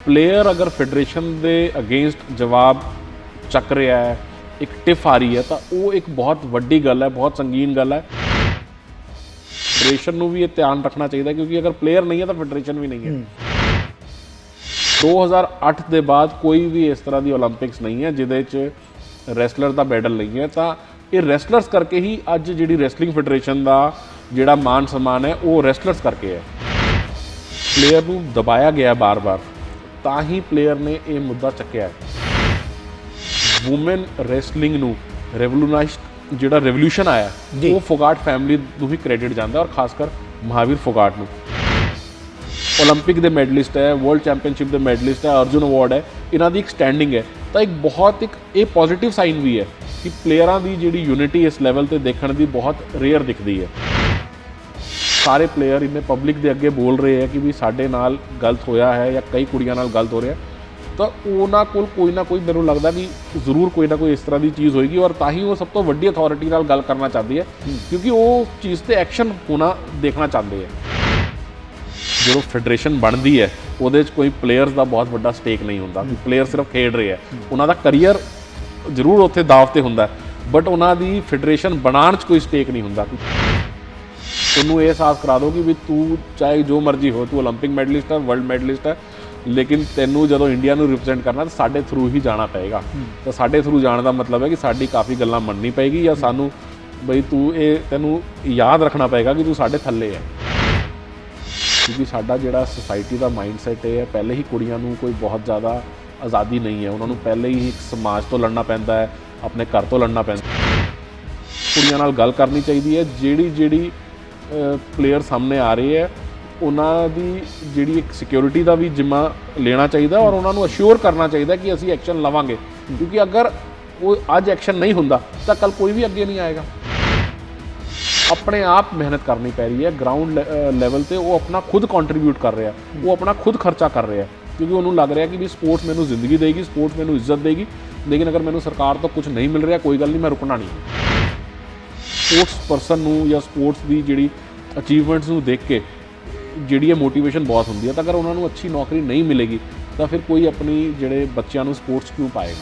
Player अगर federation के against जवाब चक रहा है, एक टिफ आ रही है, तो वो एक बहुत वड्डी गल है, बहुत संगीन गल है। फेडरेशन को भी ये ध्यान रखना चाहिए, क्योंकि अगर प्लेयर नहीं है तो फेडरेशन भी नहीं है। 2008 के बाद कोई भी इस तरह की ओलंपिक्स नहीं है जिदे रैसलर का मैडल नहीं है, तो ये रैसलर्स करके ही अज जी रैसलिंग फेडरेशन का जोड़ा मान सम्मान है वो रैसलर्स करके है। प्लेयर को दबाया गया बार बार, ਤਾਂ ही प्लेयर ने यह मुद्दा चक्या है। वूमेन रैसलिंग नूं रेवोलूनाइज जिहड़ा रेवोल्यूशन आया वो फोगाट फैमिली नूं ही क्रेडिट जाता है, और खासकर महावीर फोगाट नूं। ओलंपिक के मैडलिस्ट है, वर्ल्ड चैंपीयनशिप के मैडलिस्ट है, अर्जुन अवार्ड है, इन्हां दी एक स्टैंडिंग है। तो एक बहुत एक पॉजिटिव साइन भी है कि प्लेयरां दी जिहड़ी यूनिटी इस लैवल ते देखण दी बहुत रेयर दिखती है। सारे प्लेयर इन्हें पब्लिक के अगे बोल रहे हैं कि भी साडे नाल गलत होया है या कई कुड़ियां नाल गलत हो रहा है, तो उन्होंने कोल कोई ना कोई मैनूं लगदा कि जरूर कोई ना कोई इस तरह की चीज़ होएगी, और ताही वो सब तो वड्डी अथॉरिटी नाल गल करना चाहती है, क्योंकि वो चीज़ ते एक्शन होना देखना चाहते हैं। जो फेडरेशन बनती है वो कोई प्लेयर्स का बहुत बड़ा स्टेक नहीं होता, प्लेयर सिर्फ खेड रहे हैं, उन्होंने करियर जरूर उत्थे दाव ते हुंदा, बट उन्होंने फेडरेशन बनाने कोई स्टेक नहीं होंदा। तैनूं ये एहसास करा दो कि भी तू चाहे जो मर्जी हो, तू ओलंपिक मैडलिस्ट है, वर्ल्ड मैडलिस्ट है, लेकिन तैनूं जदों इंडिया नूं रिप्रजेंट करना तो साडे थ्रू ही जाना पेगा। तो साडे थ्रू जाने का मतलब है कि साडी काफ़ी गल्लां मननी पेगी, या सानू बई तू ये तैनूं याद रखना पेगा कि तू साडे थल्ले है। क्योंकि साडा जिहड़ा सोसाइटी का माइंडसैट है, पहले ही कुड़ियां नूं कोई बहुत ज़्यादा आज़ादी नहीं है, उन्होंने पहले ही एक समाज तो लड़ना पैंदा है, अपने घर तो लड़ना पैंदा। कुड़ियां नाल गल करनी चाहिए है, ਜਿਹੜੀ प्लेयर सामने आ रहे है उन्हों की जी एक सिक्योरिटी का भी जिम्मा लेना चाहिए, और उन्होंने अश्योर करना चाहिए कि असी एक्शन लवांगे, क्योंकि अगर वो अज एक्शन नहीं होंदा तो कल कोई भी अगे नहीं आएगा। अपने आप मेहनत करनी पै रही है ग्राउंड लैवल पर, वो अपना खुद कॉन्ट्रीब्यूट कर रहा है, वो अपना खुद खर्चा कर रहा है, क्योंकि उन्होंने लग रहा है कि भी स्पोर्ट्स मैनू जिंदगी देगी, स्पोर्ट्स मैनू इज्जत देगी, लेकिन अगर मैनू सरकार तो कुछ नहीं मिल रहा, कोई गल नहीं, मैं रुकना नहीं। स्पोर्ट्स परसन नूं या स्पोर्ट्स की जी अचीवमेंट्स नूं देख के जी मोटिवेशन बहुत होंगी है, तो अगर उन्होंने अच्छी नौकरी नहीं मिलेगी तो फिर कोई अपनी जोड़े बच्चों नूं स्पोर्ट्स क्यों पाएगा।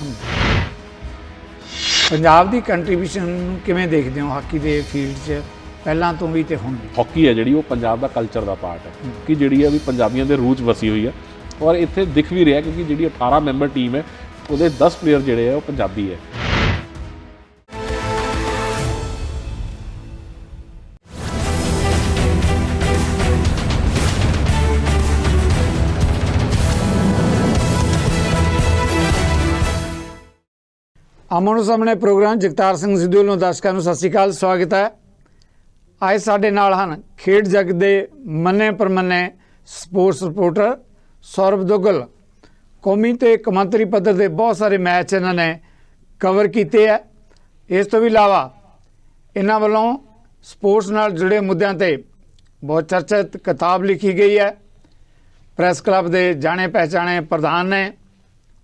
पंजाब की कंट्रीब्यूशन किवें देखते हो हाकी के फील्ड च पहलां तो भी तो हुण भी? हॉकी है जी वो पंजाब का कल्चर का पार्ट है, कि जी है भी पंजाबियों के रूह च वसी हुई है, और इत्थे दिख भी रहा, क्योंकि जी 18 मैंबर टीम है वो 10 प्लेयर जोड़े है वो पंजाबी है। आमनो सामने प्रोग्राम जगतार सिंह सिद्धू वालों दर्शकों को सत श्री अकाल, स्वागत है। आज साडे नाल हन खेड जग दे मन्ने परमन्ने स्पोर्ट्स रिपोर्टर सौरभ दुग्गल। कौमी ते कौमांतरी पद्धर के बहुत सारे मैच इन्होंने कवर किए है। इस तो भी इलावा इन्हों वालों स्पोर्ट्स नाल जुड़े मुद्दों पर बहुत चर्चित किताब लिखी गई है। प्रैस क्लब के जाने पहचाने प्रधान ने।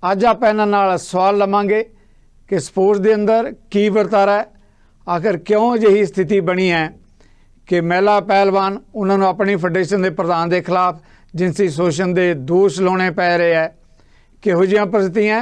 अज आप इन्हां नाल सवाल लवांगे कि स्पोर्ट्स के अंदर की वर्तारा है, आखिर क्यों अजिही स्थिति बनी है कि महिला पहलवान उन्होंने अपनी फेडरेशन के प्रधान के खिलाफ जिनसी शोषण के दोष लाने पै रहे हैं, किहो जिहियां परिस्थितियां।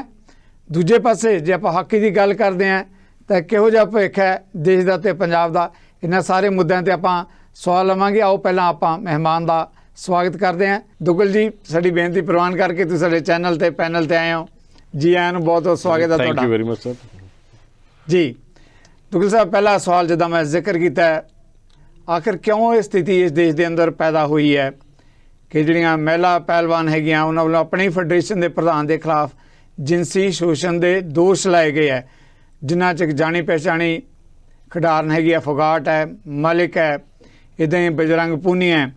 दूजे पासे जे आप हाकी की गल करते हैं तो किहो जिहा भविख है देश का तो पंजाब का। इन्हां सारे मुद्दों पर आपां सवाल लवांगे। आओ पहलां आपां मेहमान का स्वागत करते हैं। दुग्गल जी, साडी बेनती प्रवान करके तुसीं साडे चैनल ते पैनल ते आए हो, जी आयन बहुत बहुत स्वागत है। Thank you very much sir ji Duggal साहब, पहला सवाल जिदा मैं जिक्र किया है, आखिर क्यों ये स्थिति इस देश के अंदर पैदा हुई है कि जिहड़ियां महिला पहलवान हैगियां उन्होंने वालों अपनी फेडरेशन के प्रधान के खिलाफ जिनसी शोषण के दोष लाए गए है, जिन्हां च जानी पहचानी खिडारन हैगी है, फोगाट है, मलिक है, इदां ही बजरंग पूनी है।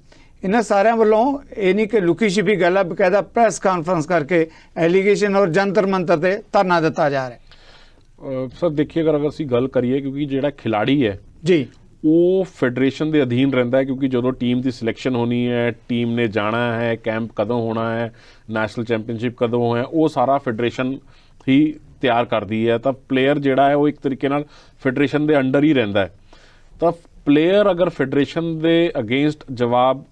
इन्हां सारिਆਂ ਵੱਲੋਂ ਇਹ नहीं कि लुकी छिपी गल है, बकायदा प्रैस कॉन्फ्रेंस करके एलीगेशन और जंतर मंतर ते धरना दिता जा रहा है। सर देखिए, अगर ਅਸੀਂ ਗੱਲ ਕਰੀਏ, क्योंकि ਜਿਹੜਾ खिलाड़ी है जी वो फेडरेशन के अधीन रहिंदा है, क्योंकि जो टीम की सिलेक्शन होनी है, टीम ने जाना है, कैंप कदों होना है, नैशनल चैंपीयनशिप कदों है, वो सारा फेडरेशन ही तैयार करती है। तो प्लेयर जिहड़ा है वो एक तरीके नाल फेडरेशन के अंडर ही रहिंदा है। तो प्लेयर अगर फेडरेशन के अगेंस्ट जवाब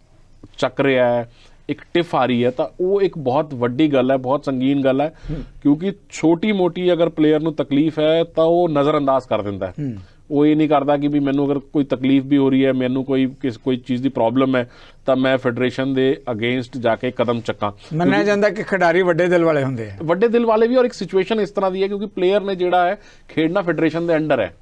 चक रहा है, ਇੱਕ ਟਿਫ ਆ ਰਹੀ ਹੈ ਤਾਂ ਉਹ ਇੱਕ ਬਹੁਤ ਵੱਡੀ ਗੱਲ ਹੈ, ਬਹੁਤ ਸੰਗੀਨ ਗੱਲ ਹੈ, ਕਿਉਂਕਿ ਛੋਟੀ ਮੋਟੀ ਅਗਰ ਪਲੇਅਰ ਨੂੰ ਤਕਲੀਫ ਹੈ ਤਾਂ ਉਹ ਨਜ਼ਰਅੰਦਾਜ਼ ਕਰ ਦਿੰਦਾ ਹੈ। ਉਹ ਇਹ ਨਹੀਂ ਕਰਦਾ ਕਿ ਵੀ ਮੈਨੂੰ ਅਗਰ ਕੋਈ ਤਕਲੀਫ ਵੀ ਹੋ ਰਹੀ ਹੈ, ਮੈਨੂੰ ਕੋਈ ਚੀਜ਼ ਦੀ ਪ੍ਰੋਬਲਮ ਹੈ ਤਾਂ ਮੈਂ ਫੈਡਰੇਸ਼ਨ ਦੇ ਅਗੇਂਸਟ ਜਾ ਕੇ ਕਦਮ ਚੱਕਾਂ। ਮੰਨਿਆ ਜਾਂਦਾ ਕਿ ਖਿਡਾਰੀ ਵੱਡੇ ਦਿਲ ਵਾਲੇ ਹੁੰਦੇ ਆ, ਵੱਡੇ ਦਿਲ ਵਾਲੇ ਵੀ, ਔਰ ਇੱਕ ਸਿਚੁਏਸ਼ਨ ਇਸ ਤਰ੍ਹਾਂ ਦੀ ਹੈ ਕਿਉਂਕਿ ਪਲੇਅਰ ਨੇ ਜਿਹੜਾ ਹੈ ਖੇਡਣਾ ਫੈਡਰੇਸ਼ਨ ਦੇ ਅੰਡਰ ਹੈ,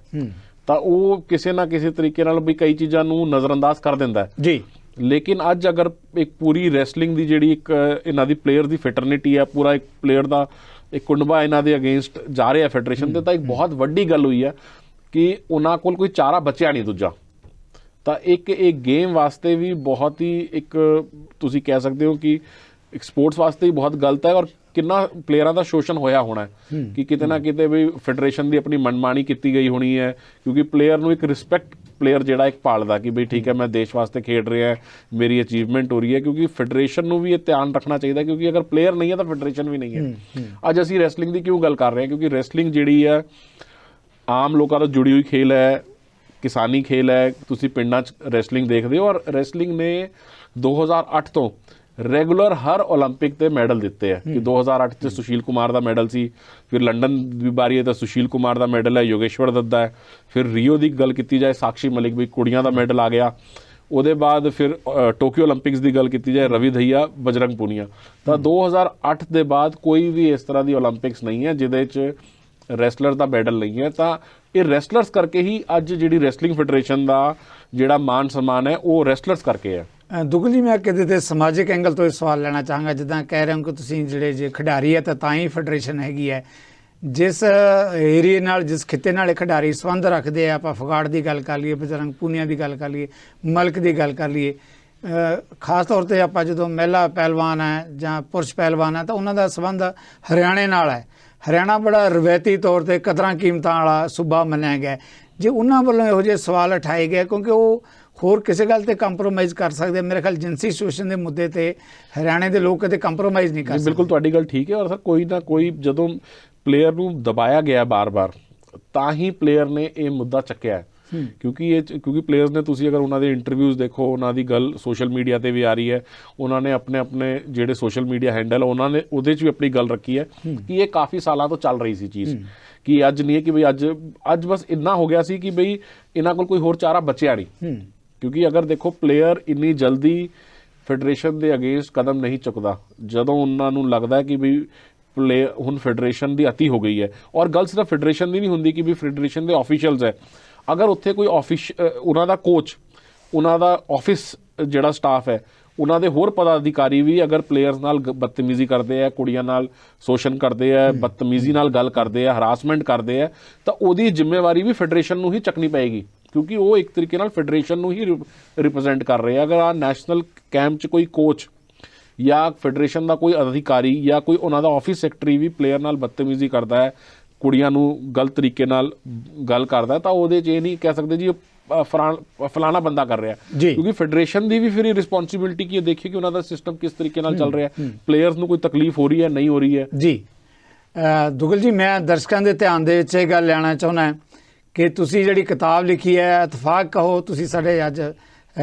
ਤਾਂ ਉਹ ਕਿਸੇ ਨਾ ਕਿਸੇ ਤਰੀਕੇ ਨਾਲ ਵੀ ਕਈ ਚੀਜ਼ਾਂ ਨੂੰ ਨਜ਼ਰਅੰਦਾਜ਼ ਕਰ ਦਿੰਦਾ ਹੈ ਜੀ। ਲੇਕਿਨ ਅੱਜ ਅਗਰ ਇੱਕ ਪੂਰੀ ਰੈਸਲਿੰਗ ਦੀ ਜਿਹੜੀ ਇੱਕ ਇਹਨਾਂ ਦੀ ਪਲੇਅਰ ਦੀ ਫਿਟਰਨਿਟੀ ਹੈ, ਪੂਰਾ ਇੱਕ ਪਲੇਅਰ ਦਾ ਇੱਕ ਕੁੰਡਬਾ ਇਹਨਾਂ ਦੇ ਅਗੇਂਸਟ ਜਾ ਰਿਹਾ ਫੈਡਰੇਸ਼ਨ ਤੇ, ਤਾਂ ਇੱਕ ਬਹੁਤ ਵੱਡੀ ਗੱਲ ਹੋਈ ਹੈ ਕਿ ਉਹਨਾਂ ਕੋਲ ਕੋਈ ਚਾਰਾ ਬਚਿਆ ਨਹੀਂ ਦੂਜਾ। ਤਾਂ ਇੱਕ ਇਹ ਗੇਮ ਵਾਸਤੇ ਵੀ ਬਹੁਤ ਹੀ ਇੱਕ ਤੁਸੀਂ ਕਹਿ ਸਕਦੇ ਹੋ ਕਿ ਇੱਕ ਸਪੋਰਟਸ ਵਾਸਤੇ ਹੀ ਬਹੁਤ ਗਲਤ ਹੈ, ਔਰ ਕਿੰਨਾ ਪਲੇਅਰਾਂ ਦਾ ਸ਼ੋਸ਼ਣ ਹੋਇਆ ਹੋਣਾ ਹੈ ਕਿ ਕਿਤੇ ਨਾ ਕਿਤੇ ਵੀ ਫੈਡਰੇਸ਼ਨ ਦੀ ਆਪਣੀ ਮਨਮਾਨੀ ਕੀਤੀ ਗਈ ਹੋਣੀ ਹੈ, ਕਿਉਂਕਿ ਪਲੇਅਰ ਨੂੰ ਇੱਕ ਰਿਸਪੈਕਟ ਪਲੇਅਰ ਜਿਹੜਾ ਇੱਕ ਪਾਲਦਾ ਕਿ ਬਈ ਠੀਕ ਹੈ ਮੈਂ ਦੇਸ਼ ਵਾਸਤੇ ਖੇਡ ਰਿਹਾ, ਮੇਰੀ ਅਚੀਵਮੈਂਟ ਹੋ ਰਹੀ ਹੈ, ਕਿਉਂਕਿ ਫੈਡਰੇਸ਼ਨ ਨੂੰ ਵੀ ਇਹ ਧਿਆਨ ਰੱਖਣਾ ਚਾਹੀਦਾ ਕਿਉਂਕਿ ਅਗਰ ਪਲੇਅਰ ਨਹੀਂ ਹੈ ਤਾਂ ਫੈਡਰੇਸ਼ਨ ਵੀ ਨਹੀਂ ਹੈ। ਅੱਜ ਅਸੀਂ ਰੈਸਲਿੰਗ ਦੀ ਕਿਉਂ ਗੱਲ ਕਰ ਰਹੇ ਹਾਂ, ਕਿਉਂਕਿ ਰੈਸਲਿੰਗ ਜਿਹੜੀ ਹੈ ਆਮ ਲੋਕਾਂ ਤੋਂ ਜੁੜੀ ਹੋਈ ਖੇਲ ਹੈ, ਕਿਸਾਨੀ ਖੇਲ ਹੈ। ਤੁਸੀਂ ਪਿੰਡਾਂ 'ਚ ਰੈਸਲਿੰਗ ਦੇਖਦੇ ਹੋ, ਔਰ ਰੈਸਲਿੰਗ ਨੇ 2008 ਤੋਂ ਰੈਗੂਲਰ ਹਰ ਓਲੰਪਿਕ ਤੇ ਮੈਡਲ ਦਿੱਤੇ ਹੈ ਕਿ 2008 'ਚ ਸੁਸ਼ੀਲ ਕੁਮਾਰ ਦਾ ਮੈਡਲ ਸੀ, ਫਿਰ ਲੰਡਨ ਦੀ ਵਾਰੀ ਹੈ ਤਾਂ ਸੁਸ਼ੀਲ ਕੁਮਾਰ ਦਾ ਮੈਡਲ ਹੈ, ਯੋਗੇਸ਼ਵਰ ਦੱਤ ਦਾ ਹੈ, ਫਿਰ ਰੀਓ ਦੀ ਗੱਲ ਕੀਤੀ ਜਾਏ ਸਾਕਸ਼ੀ ਮਲਿਕ ਵੀ ਕੁੜੀਆਂ ਦਾ ਮੈਡਲ ਆ ਗਿਆ, ਉਹਦੇ ਬਾਅਦ ਫਿਰ ਟੋਕੀਓ ਓਲੰਪਿਕਸ ਦੀ ਗੱਲ ਕੀਤੀ ਜਾਏ ਰਵੀ ਦਹੀਆ, ਬਜਰੰਗ ਪੁਨੀਆ। ਤਾਂ 2008 ਦੇ ਬਾਅਦ ਕੋਈ ਵੀ ਇਸ ਤਰ੍ਹਾਂ ਦੀ ਓਲੰਪਿਕਸ ਨਹੀਂ ਹੈ ਜਿਹਦੇ 'ਚ ਰੈਸਲਰ ਦਾ ਮੈਡਲ ਨਹੀਂ ਹੈ। ਤਾਂ ਇਹ ਰੈਸਲਰਸ ਕਰਕੇ ਹੀ ਅੱਜ ਜਿਹੜੀ ਰੈਸਲਿੰਗ ਫੈਡਰੇਸ਼ਨ ਦਾ ਜਿਹੜਾ ਮਾਨ ਸਨਮਾਨ ਹੈ ਉਹ ਰੈਸਲਰਸ ਕਰਕੇ ਹੈ। ਦੁਗਲ ਜੀ, ਮੈਂ ਕਿਤੇ ਤੇ ਸਮਾਜਿਕ ਐਂਗਲ ਤੋਂ ਇਹ ਸਵਾਲ ਲੈਣਾ ਚਾਹਾਂਗਾ। ਜਿੱਦਾਂ ਕਹਿ ਰਹੇ ਹੋ ਕਿ ਤੁਸੀਂ ਜਿਹੜੇ ਜੇ ਖਿਡਾਰੀ ਹੈ ਤਾਂ ਹੀ ਫੈਡਰੇਸ਼ਨ ਹੈਗੀ ਹੈ, ਜਿਸ ਏਰੀਏ ਨਾਲ ਜਿਸ ਖਿੱਤੇ ਨਾਲ ਇਹ ਖਿਡਾਰੀ ਸੰਬੰਧ ਰੱਖਦੇ ਆ, ਆਪਾਂ ਫਗਾੜ ਦੀ ਗੱਲ ਕਰ ਲਈਏ, ਬਜਰੰਗ ਪੂਨੀਆ ਦੀ ਗੱਲ ਕਰ ਲਈਏ, ਮਲਕ ਦੀ ਗੱਲ ਕਰ ਲਈਏ, ਖਾਸ ਤੌਰ ਤੇ ਆਪਾਂ ਜਦੋਂ ਮਹਿਲਾ ਪਹਿਲਵਾਨ ਹੈ ਜਾਂ ਪੁਰਸ਼ ਪਹਿਲਵਾਨ ਹੈ ਤਾਂ ਉਹਨਾਂ ਦਾ ਸੰਬੰਧ ਹਰਿਆਣੇ ਨਾਲ ਹੈ। ਹਰਿਆਣਾ ਬੜਾ ਰਵਾਇਤੀ ਤੌਰ ਤੇ ਕਦਰਾਂ ਕੀਮਤਾਂ ਵਾਲਾ ਸੂਬਾ ਮੰਨਿਆ ਗਿਆ। ਜੇ ਉਹਨਾਂ ਵੱਲੋਂ ਇਹੋ ਜਿਹੇ ਸਵਾਲ ਉਠਾਏ ਗਏ ਕਿਉਂਕਿ ਉਹ ਹੋਰ ਕਿਸੇ ਗੱਲ ਤੇ ਕੰਪਰੋਮਾਈਜ਼ ਕਰ ਸਕਦੇ, ਮੇਰੇ ਖਿਆਲ ਜਿਨਸੀ ਸ਼ੋਸ਼ਣ ਦੇ ਮੁੱਦੇ ਤੇ ਹਰਿਆਣੇ ਦੇ ਲੋਕ ਕਦੇ ਕੰਪਰੋਮਾਈਜ਼ ਨਹੀਂ ਕਰ ਸਕਦੇ। ਬਿਲਕੁਲ ਤੁਹਾਡੀ ਗੱਲ ਠੀਕ ਹੈ, ਔਰ ਸਰ ਕੋਈ ਨਾ ਕੋਈ ਜਦੋਂ ਪਲੇਅਰ ਨੂੰ ਦਬਾਇਆ ਗਿਆ ਬਾਰ-ਬਾਰ ਤਾਂ ਹੀ ਪਲੇਅਰ ਨੇ ਇਹ ਮੁੱਦਾ ਚੱਕਿਆ, ਕਿਉਂਕਿ ਪਲੇਅਰਸ ਨੇ, ਤੁਸੀਂ ਅਗਰ ਉਹਨਾਂ ਦੇ ਇੰਟਰਵਿਊਜ਼ ਦੇਖੋ, ਉਹਨਾਂ ਦੀ ਗੱਲ ਸੋਸ਼ਲ ਮੀਡੀਆ ਤੇ ਵੀ ਆ ਰਹੀ ਹੈ, ਉਹਨਾਂ ਨੇ ਆਪਣੇ ਜਿਹੜੇ ਸੋਸ਼ਲ ਮੀਡੀਆ ਹੈਂਡਲ ਉਹਨਾਂ ਨੇ ਉਹਦੇ 'ਚ ਵੀ ਆਪਣੀ ਗੱਲ ਰੱਖੀ ਹੈ ਕਿ ਇਹ ਕਾਫੀ ਸਾਲਾਂ ਤੋਂ ਚੱਲ ਰਹੀ ਸੀ ਚੀਜ਼, ਕਿ ਅੱਜ ਨਹੀਂ ਹੈ ਕਿ ਬਈ ਅੱਜ ਬਸ ਇੰਨਾ ਹੋ ਗਿਆ ਸੀ ਕਿ ਬਈ ਇਹਨਾਂ ਕੋਲ ਕੋਈ ਹੋਰ ਚਾਰਾ ਬਚਿਆ ਨਹੀਂ। ਕਿਉਂਕਿ ਅਗਰ ਦੇਖੋ ਪਲੇਅਰ ਇੰਨੀ ਜਲਦੀ ਫੈਡਰੇਸ਼ਨ ਦੇ ਅਗੇਂਸਟ ਕਦਮ ਨਹੀਂ ਚੁੱਕਦਾ ਜਦੋਂ ਉਹਨਾਂ ਨੂੰ ਲੱਗਦਾ ਕਿ ਬਈ ਹੁਣ ਫੈਡਰੇਸ਼ਨ ਦੀ ਅਤੀ ਹੋ ਗਈ ਹੈ। ਔਰ ਗੱਲ ਸਿਰਫ ਫੈਡਰੇਸ਼ਨ ਦੀ ਨਹੀਂ ਹੁੰਦੀ ਕਿ ਵੀ ਫੈਡਰੇਸ਼ਨ ਦੇ ਆਫੀਸ਼ੀਅਲਸ ਹੈ, ਅਗਰ ਉੱਥੇ ਕੋਈ ਉਹਨਾਂ ਦਾ ਕੋਚ, ਉਹਨਾਂ ਦਾ ਆਫਿਸ ਜਿਹੜਾ ਸਟਾਫ ਹੈ, ਉਹਨਾਂ ਦੇ ਹੋਰ ਪਦਾਧਿਕਾਰੀ ਵੀ ਅਗਰ ਪਲੇਅਰਸ ਨਾਲ ਬਦਤਮੀਜ਼ੀ ਕਰਦੇ ਆ, ਕੁੜੀਆਂ ਨਾਲ ਸ਼ੋਸ਼ਣ ਕਰਦੇ ਆ, ਬਦਤਮੀਜ਼ੀ ਨਾਲ ਗੱਲ ਕਰਦੇ ਆ, ਹਰਾਸਮੈਂਟ ਕਰਦੇ ਆ, ਤਾਂ ਉਹਦੀ ਜ਼ਿੰਮੇਵਾਰੀ ਵੀ ਫੈਡਰੇਸ਼ਨ ਨੂੰ ਹੀ ਚੱਕਣੀ ਪਏਗੀ ਕਿਉਂਕਿ ਉਹ ਇੱਕ ਤਰੀਕੇ ਨਾਲ ਫੈਡਰੇਸ਼ਨ ਨੂੰ ਹੀ ਰਿਪਰੈਜ਼ੈਂਟ ਕਰ ਰਹੇ ਆ। ਅਗਰ ਆ ਨੈਸ਼ਨਲ ਕੈਂਪ 'ਚ ਕੋਈ ਕੋਚ ਜਾਂ ਫੈਡਰੇਸ਼ਨ ਦਾ ਕੋਈ ਅਧਿਕਾਰੀ ਜਾਂ ਕੋਈ ਉਹਨਾਂ ਦਾ ਆਫਿਸ ਸੈਕਟਰੀ ਵੀ ਪਲੇਅਰ ਨਾਲ ਬਦਤਮੀਜ਼ੀ ਕਰਦਾ ਹੈ, ਕੁੜੀਆਂ ਨੂੰ ਗਲਤ ਤਰੀਕੇ ਨਾਲ ਗੱਲ ਕਰਦਾ, ਤਾਂ ਉਹਦੇ 'ਚ ਇਹ ਨਹੀਂ ਕਹਿ ਸਕਦੇ ਜੀ ਫਲਾਣਾ ਬੰਦਾ ਕਰ ਰਿਹਾ, ਕਿਉਂਕਿ ਫੈਡਰੇਸ਼ਨ ਦੀ ਵੀ ਫਿਰ ਰਿਸਪੌਂਸਿਬਿਲਿਟੀ ਕੀ ਦੇਖੀਏ ਕਿ ਉਹਨਾਂ ਦਾ ਸਿਸਟਮ ਕਿਸ ਤਰੀਕੇ ਨਾਲ ਚੱਲ ਰਿਹਾ, ਪਲੇਅਰਸ ਨੂੰ ਕੋਈ ਤਕਲੀਫ ਹੋ ਰਹੀ ਹੈ ਨਹੀਂ ਹੋ ਰਹੀ ਹੈ। ਜੀ ਦੁਗਲ ਜੀ, ਮੈਂ ਦਰਸ਼ਕਾਂ ਦੇ ਧਿਆਨ ਦੇ ਵਿੱਚ ਇਹ ਗੱਲ ਲੈਣਾ ਚਾਹੁੰਦਾ ਕਿ ਤੁਸੀਂ ਜਿਹੜੀ ਕਿਤਾਬ ਲਿਖੀ ਹੈ, ਇਤਫਾਕ ਕਹੋ ਤੁਸੀਂ ਸਾਡੇ ਅੱਜ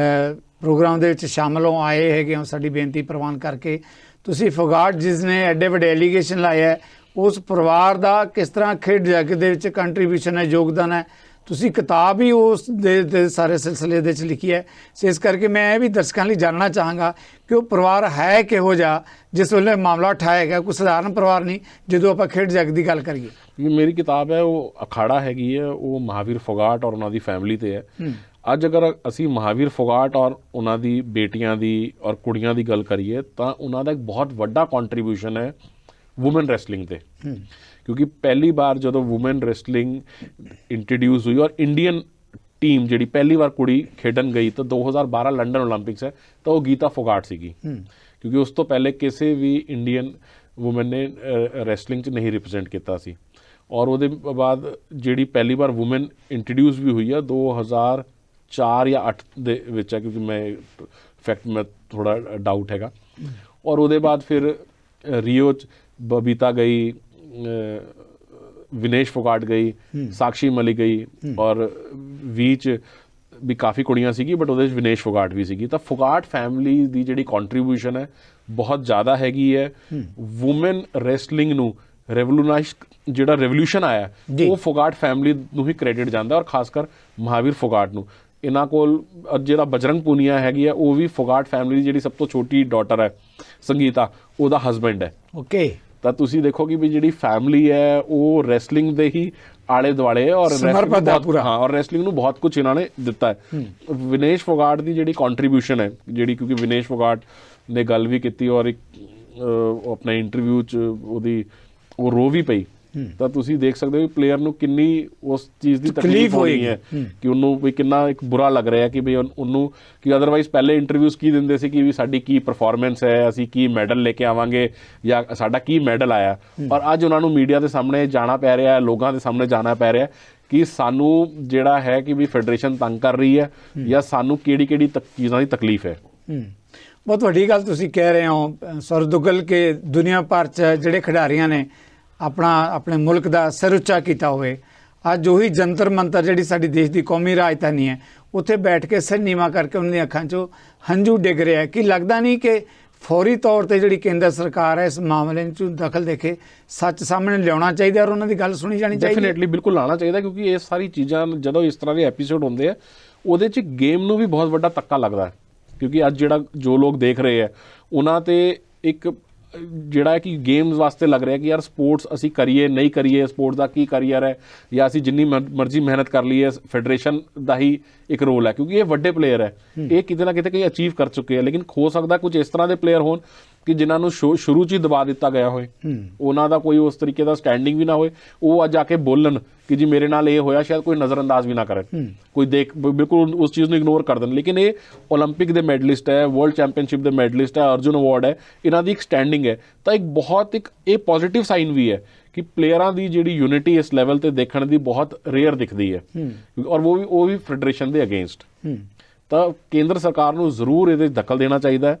ਪ੍ਰੋਗਰਾਮ ਦੇ ਵਿੱਚ ਸ਼ਾਮਲ ਹੋ ਆਏ ਹੈਗੇ ਹੋ, ਸਾਡੀ ਬੇਨਤੀ ਪ੍ਰਵਾਨ ਕਰਕੇ। ਤੁਸੀਂ ਫਗਾੜ ਜਿਸ ਨੇ ਐਡੇ ਵੱਡੇ ਐਲੀਗੇਸ਼ਨ ਲਾਏ ਹੈ, ਉਸ ਪਰਿਵਾਰ ਦਾ ਕਿਸ ਤਰ੍ਹਾਂ ਖੇਡ ਜਗਤ ਦੇ ਵਿੱਚ ਕੰਟਰੀਬਿਊਸ਼ਨ ਹੈ, ਯੋਗਦਾਨ ਹੈ, ਤੁਸੀਂ ਕਿਤਾਬ ਹੀ ਉਸ ਦੇ ਸਾਰੇ ਸਿਲਸਿਲੇ ਦੇ ਵਿੱਚ ਲਿਖੀ ਹੈ। ਸੋ ਇਸ ਕਰਕੇ ਮੈਂ ਇਹ ਵੀ ਦਰਸ਼ਕਾਂ ਲਈ ਜਾਣਨਾ ਚਾਹਾਂਗਾ ਕਿ ਉਹ ਪਰਿਵਾਰ ਹੈ ਕਿਹੋ ਜਿਹਾ ਜਿਸ ਵੇਲੇ ਮਾਮਲਾ ਉਠਾਇਆ ਗਿਆ, ਕੋਈ ਸਧਾਰਨ ਪਰਿਵਾਰ ਨਹੀਂ ਜਦੋਂ ਆਪਾਂ ਖੇਡ ਜਗਤ ਦੀ ਗੱਲ ਕਰੀਏ। ਮੇਰੀ ਕਿਤਾਬ ਹੈ ਉਹ ਅਖਾੜਾ ਹੈਗੀ ਹੈ, ਉਹ ਮਹਾਵੀਰ ਫੋਗਾਟ ਔਰ ਉਹਨਾਂ ਦੀ ਫੈਮਿਲੀ ਤੇ ਹੈ। ਅੱਜ ਅਗਰ ਅਸੀਂ ਮਹਾਵੀਰ ਫੋਗਾਟ ਔਰ ਉਹਨਾਂ ਦੀ ਬੇਟੀਆਂ ਦੀ ਔਰ ਕੁੜੀਆਂ ਦੀ ਗੱਲ ਕਰੀਏ ਤਾਂ ਉਹਨਾਂ ਦਾ ਇੱਕ ਬਹੁਤ ਵੱਡਾ ਕੰਟਰੀਬਿਊਸ਼ਨ ਹੈ ਵੂਮਨ ਰੈਸਲਿੰਗ ਤੇ, ਕਿਉਂਕਿ ਪਹਿਲੀ ਵਾਰ ਜਦੋਂ ਵੂਮਨ ਰੈਸਲਿੰਗ ਇੰਟਰੋਡਿਊਸ ਹੋਈ ਔਰ ਇੰਡੀਅਨ ਟੀਮ ਜਿਹੜੀ ਪਹਿਲੀ ਵਾਰ ਕੁੜੀ ਖੇਡਣ ਗਈ ਤਾਂ 2012 ਲੰਡਨ ਓਲੰਪਿਕਸ ਹੈ, ਤਾਂ ਉਹ ਗੀਤਾ ਫੋਗਾਟ ਸੀਗੀ, ਕਿਉਂਕਿ ਉਸ ਤੋਂ ਪਹਿਲੇ ਕਿਸੇ ਵੀ ਇੰਡੀਅਨ ਵੂਮਨ ਨੇ ਰੈਸਲਿੰਗ 'ਚ ਨਹੀਂ ਰਿਪਰੈਜ਼ੈਂਟ ਕੀਤਾ ਸੀ। ਔਰ ਉਹਦੇ ਬਾਅਦ ਜਿਹੜੀ ਪਹਿਲੀ ਵਾਰ ਵੂਮਨ ਇੰਟਰੋਡਿਊਸ ਵੀ ਹੋਈ ਆ 2004 ਜਾਂ 8 ਦੇ ਵਿੱਚ ਹੈ, ਕਿਉਂਕਿ ਮੈਂ ਫੈਕਟ ਮੈਂ ਥੋੜ੍ਹਾ ਡਾਊਟ ਹੈਗਾ। ਔਰ ਉਹਦੇ ਬਾਅਦ ਫਿਰ ਰੀਓ 'ਚ ਬਬੀਤਾ ਗਈ, ਵਿਨੇਸ਼ ਫੋਗਾਟ ਗਈ, ਸਾਕਸ਼ੀ ਮਲਿਕ ਗਈ, ਔਰ 20 'ਚ ਵੀ ਕਾਫੀ ਕੁੜੀਆਂ ਸੀਗੀ ਬਟ ਉਹਦੇ 'ਚ ਵਿਨੇਸ਼ ਫੋਗਾਟ ਵੀ ਸੀਗੀ। ਤਾਂ ਫੋਗਾਟ ਫੈਮਿਲੀ ਦੀ ਜਿਹੜੀ ਕੰਟਰੀਬਿਊਸ਼ਨ ਹੈ ਬਹੁਤ ਜ਼ਿਆਦਾ ਹੈਗੀ ਹੈ। ਵੂਮਨ ਰੈਸਲਿੰਗ ਨੂੰ ਜਿਹੜਾ ਰੈਵੋਲੂਸ਼ਨ ਆਇਆ ਉਹ ਫੋਗਾਟ ਫੈਮਿਲੀ ਨੂੰ ਹੀ ਕ੍ਰੈਡਿਟ ਜਾਂਦਾ, ਔਰ ਖਾਸ ਕਰ ਮਹਾਵੀਰ ਫੋਗਾਟ ਨੂੰ। ਇਹਨਾਂ ਕੋਲ ਜਿਹੜਾ ਬਜਰੰਗ ਪੂਨੀਆ ਹੈਗੀ ਹੈ ਉਹ ਵੀ ਫੋਗਾਟ ਫੈਮਿਲੀ ਦੀ ਜਿਹੜੀ ਸਭ ਤੋਂ ਛੋਟੀ ਡਾਟਰ ਹੈ ਸੰਗੀਤਾ, ਉਹਦਾ ਹਸਬੈਂਡ ਹੈ। ਓਕੇ, ਤਾਂ ਤੁਸੀਂ ਦੇਖੋ ਕਿ ਵੀ ਜਿਹੜੀ ਫੈਮਿਲੀ ਹੈ ਉਹ ਰੈਸਲਿੰਗ ਦੇ ਹੀ ਆਲੇ ਦੁਆਲੇ, ਔਰ ਔਰ ਰੈਸਲਿੰਗ ਨੂੰ ਬਹੁਤ ਕੁਝ ਇਹਨਾਂ ਨੇ ਦਿੱਤਾ ਹੈ। ਵਿਨੇਸ਼ ਫੋਗਾਟ ਦੀ ਜਿਹੜੀ ਕੰਟਰੀਬਿਊਸ਼ਨ ਹੈ, ਜਿਹੜੀ ਕਿਉਂਕਿ ਵਿਨੇਸ਼ ਫੋਗਾਟ ਨੇ ਗੱਲ ਵੀ ਕੀਤੀ ਔਰ ਇੱਕ ਆਪਣੇ ਇੰਟਰਵਿਊ 'ਚ ਉਹਦੀ ਉਹ ਰੋ ਵੀ ਪਈ, ਤਾਂ ਤੁਸੀਂ ਦੇਖ ਸਕਦੇ ਹੋ ਪਲੇਅਰ ਨੂੰ ਕਿੰਨੀ ਉਸ ਚੀਜ਼ ਦੀ ਤਕਲੀਫ ਹੋਈ ਹੈ ਕਿ ਉਹਨੂੰ ਵੀ ਕਿੰਨਾ ਇੱਕ ਬੁਰਾ ਲੱਗ ਰਿਹਾ ਕਿ ਵੀ ਉਹਨੂੰ ਕਿ ਅਦਰਵਾਈਜ਼ ਪਹਿਲੇ ਇੰਟਰਵਿਊਜ਼ ਕੀ ਦਿੰਦੇ ਸੀ ਕਿ ਵੀ ਸਾਡੀ ਕੀ ਪਰਫਾਰਮੈਂਸ ਹੈ, ਅਸੀਂ ਕੀ ਮੈਡਲ ਲੈ ਕੇ ਆਵਾਂਗੇ ਜਾਂ ਸਾਡਾ ਕੀ ਮੈਡਲ ਆਇਆ, ਔਰ ਅੱਜ ਉਹਨਾਂ ਨੂੰ ਮੀਡੀਆ ਦੇ ਸਾਹਮਣੇ ਜਾਣਾ ਪੈ ਰਿਹਾ, ਲੋਕਾਂ ਦੇ ਸਾਹਮਣੇ ਜਾਣਾ ਪੈ ਰਿਹਾ ਕਿ ਸਾਨੂੰ ਜਿਹੜਾ ਹੈ ਕਿ ਵੀ ਫੈਡਰੇਸ਼ਨ ਤੰਗ ਕਰ ਰਹੀ ਹੈ ਜਾਂ ਸਾਨੂੰ ਕਿਹੜੀ ਚੀਜ਼ਾਂ ਦੀ ਤਕਲੀਫ ਹੈ। ਬਹੁਤ ਵੱਡੀ ਗੱਲ ਤੁਸੀਂ ਕਹਿ ਰਹੇ ਹੋ ਸੌਰਵ ਦੁੱਗਲ ਕਿ ਦੁਨੀਆ ਭਰ 'ਚ ਜਿਹੜੇ ਖਿਡਾਰੀਆਂ ਨੇ ਆਪਣੇ ਮੁਲਕ ਦਾ ਸਿਰ ਉੱਚਾ ਕੀਤਾ ਹੋਵੇ, ਅੱਜ ਉਹੀ ਜੰਤਰ ਮੰਤਰ ਜਿਹੜੀ ਸਾਡੀ ਦੇਸ਼ ਦੀ ਕੌਮੀ ਰਾਜਧਾਨੀ ਹੈ ਉੱਥੇ ਬੈਠ ਕੇ ਸਿਰ ਨੀਵਾਂ ਕਰਕੇ ਉਹਨਾਂ ਦੀਆਂ ਅੱਖਾਂ 'ਚੋਂ ਹੰਝੂ ਡਿੱਗ ਰਿਹਾ। ਕਿ ਲੱਗਦਾ ਨਹੀਂ ਕਿ ਫੌਰੀ ਤੌਰ ਤੇ ਜਿਹੜੀ ਕੇਂਦਰ ਸਰਕਾਰ ਹੈ ਇਸ ਮਾਮਲੇ 'ਚ ਦਖਲ ਦੇ ਕੇ ਸੱਚ ਸਾਹਮਣੇ ਲਿਆਉਣਾ ਚਾਹੀਦਾ ਔਰ ਉਹਨਾਂ ਦੀ ਗੱਲ ਸੁਣੀ ਜਾਣੀ ਚਾਹੀਦੀ? ਡੈਫੀਨੇਟਲੀ ਬਿਲਕੁਲ ਲਾਉਣਾ ਚਾਹੀਦਾ, ਕਿਉਂਕਿ ਇਹ ਸਾਰੀ ਚੀਜ਼ਾਂ ਜਦੋਂ ਇਸ ਤਰ੍ਹਾਂ ਦੇ ਐਪੀਸੋਡ ਹੁੰਦੇ ਆ ਉਹਦੇ 'ਚ ਗੇਮ ਨੂੰ ਵੀ ਬਹੁਤ ਵੱਡਾ ਧੱਕਾ ਲੱਗਦਾ, ਕਿਉਂਕਿ ਅੱਜ ਜੋ ਲੋਕ ਦੇਖ ਰਹੇ ਆ ਉਹਨਾਂ ਤੇ ਇੱਕ ਜਿਹੜਾ ਹੈ ਕਿ ਗੇਮਸ ਵਾਸਤੇ ਲੱਗ ਰਿਹਾ ਕਿ ਯਾਰ ਸਪੋਰਟਸ ਅਸੀਂ ਕਰੀਏ ਨਹੀਂ ਕਰੀਏ, ਸਪੋਰਟਸ ਦਾ ਕੀ ਕਰੀਅਰ ਹੈ ਜਾਂ ਅਸੀਂ ਜਿੰਨੀ ਮਰਜ਼ੀ ਮਿਹਨਤ ਕਰ ਲਈਏ, ਫੈਡਰੇਸ਼ਨ ਦਾ ਹੀ ਇੱਕ ਰੋਲ ਹੈ ਕਿਉਂਕਿ ਇਹ ਵੱਡੇ ਪਲੇਅਰ ਹੈ, ਇਹ ਕਿਤੇ ਨਾ ਕਿਤੇ ਕਈ ਅਚੀਵ ਕਰ ਚੁੱਕੇ ਆ। ਲੇਕਿਨ ਹੋ ਸਕਦਾ ਕੁਝ ਇਸ ਤਰ੍ਹਾਂ ਦੇ ਪਲੇਅਰ ਹੋਣ ਕਿ ਜਿਨ੍ਹਾਂ ਨੂੰ ਸ਼ੁਰੂ 'ਚ ਹੀ ਦਬਾ ਦਿੱਤਾ ਗਿਆ ਹੋਏ, ਉਹਨਾਂ ਦਾ ਕੋਈ ਉਸ ਤਰੀਕੇ ਦਾ ਸਟੈਂਡਿੰਗ ਵੀ ਨਾ ਹੋਏ, ਉਹ ਅੱਜ ਆ ਕੇ ਬੋਲਣ ਕਿ ਜੀ ਮੇਰੇ ਨਾਲ ਇਹ ਹੋਇਆ, ਸ਼ਾਇਦ ਕੋਈ ਨਜ਼ਰਅੰਦਾਜ਼ ਵੀ ਨਾ ਕਰਨ, ਕੋਈ ਬਿਲਕੁਲ ਉਸ ਚੀਜ਼ ਨੂੰ ਇਗਨੋਰ ਕਰ ਦੇਣ। ਲੇਕਿਨ ਇਹ ਓਲੰਪਿਕ ਦੇ ਮੈਡਲਿਸਟ ਹੈ, ਵਰਲਡ ਚੈਂਪੀਅਨਸ਼ਿਪ ਦੇ ਮੈਡਲਿਸਟ ਹੈ, ਅਰਜੁਨ ਅਵਾਰਡ ਹੈ, ਇਹਨਾਂ ਦੀ ਇੱਕ ਸਟੈਂਡਿੰਗ ਹੈ। ਤਾਂ ਇੱਕ ਇਹ ਪੋਜ਼ਿਟਿਵ ਸਾਈਨ ਵੀ ਹੈ ਕਿ ਪਲੇਅਰਾਂ ਦੀ ਜਿਹੜੀ ਯੂਨਿਟੀ ਇਸ ਲੈਵਲ ਤੇ ਦੇਖਣ ਦੀ ਬਹੁਤ ਰੇਅਰ ਦਿਖਦੀ ਹੈ, ਔਰ ਉਹ ਵੀ ਫੈਡਰੇਸ਼ਨ ਦੇ ਅਗੇਂਸਟ। ਤਾਂ ਕੇਂਦਰ ਸਰਕਾਰ ਨੂੰ ਜ਼ਰੂਰ ਇਹਦੇ ਦਖਲ ਦੇਣਾ ਚਾਹੀਦਾ ਹੈ,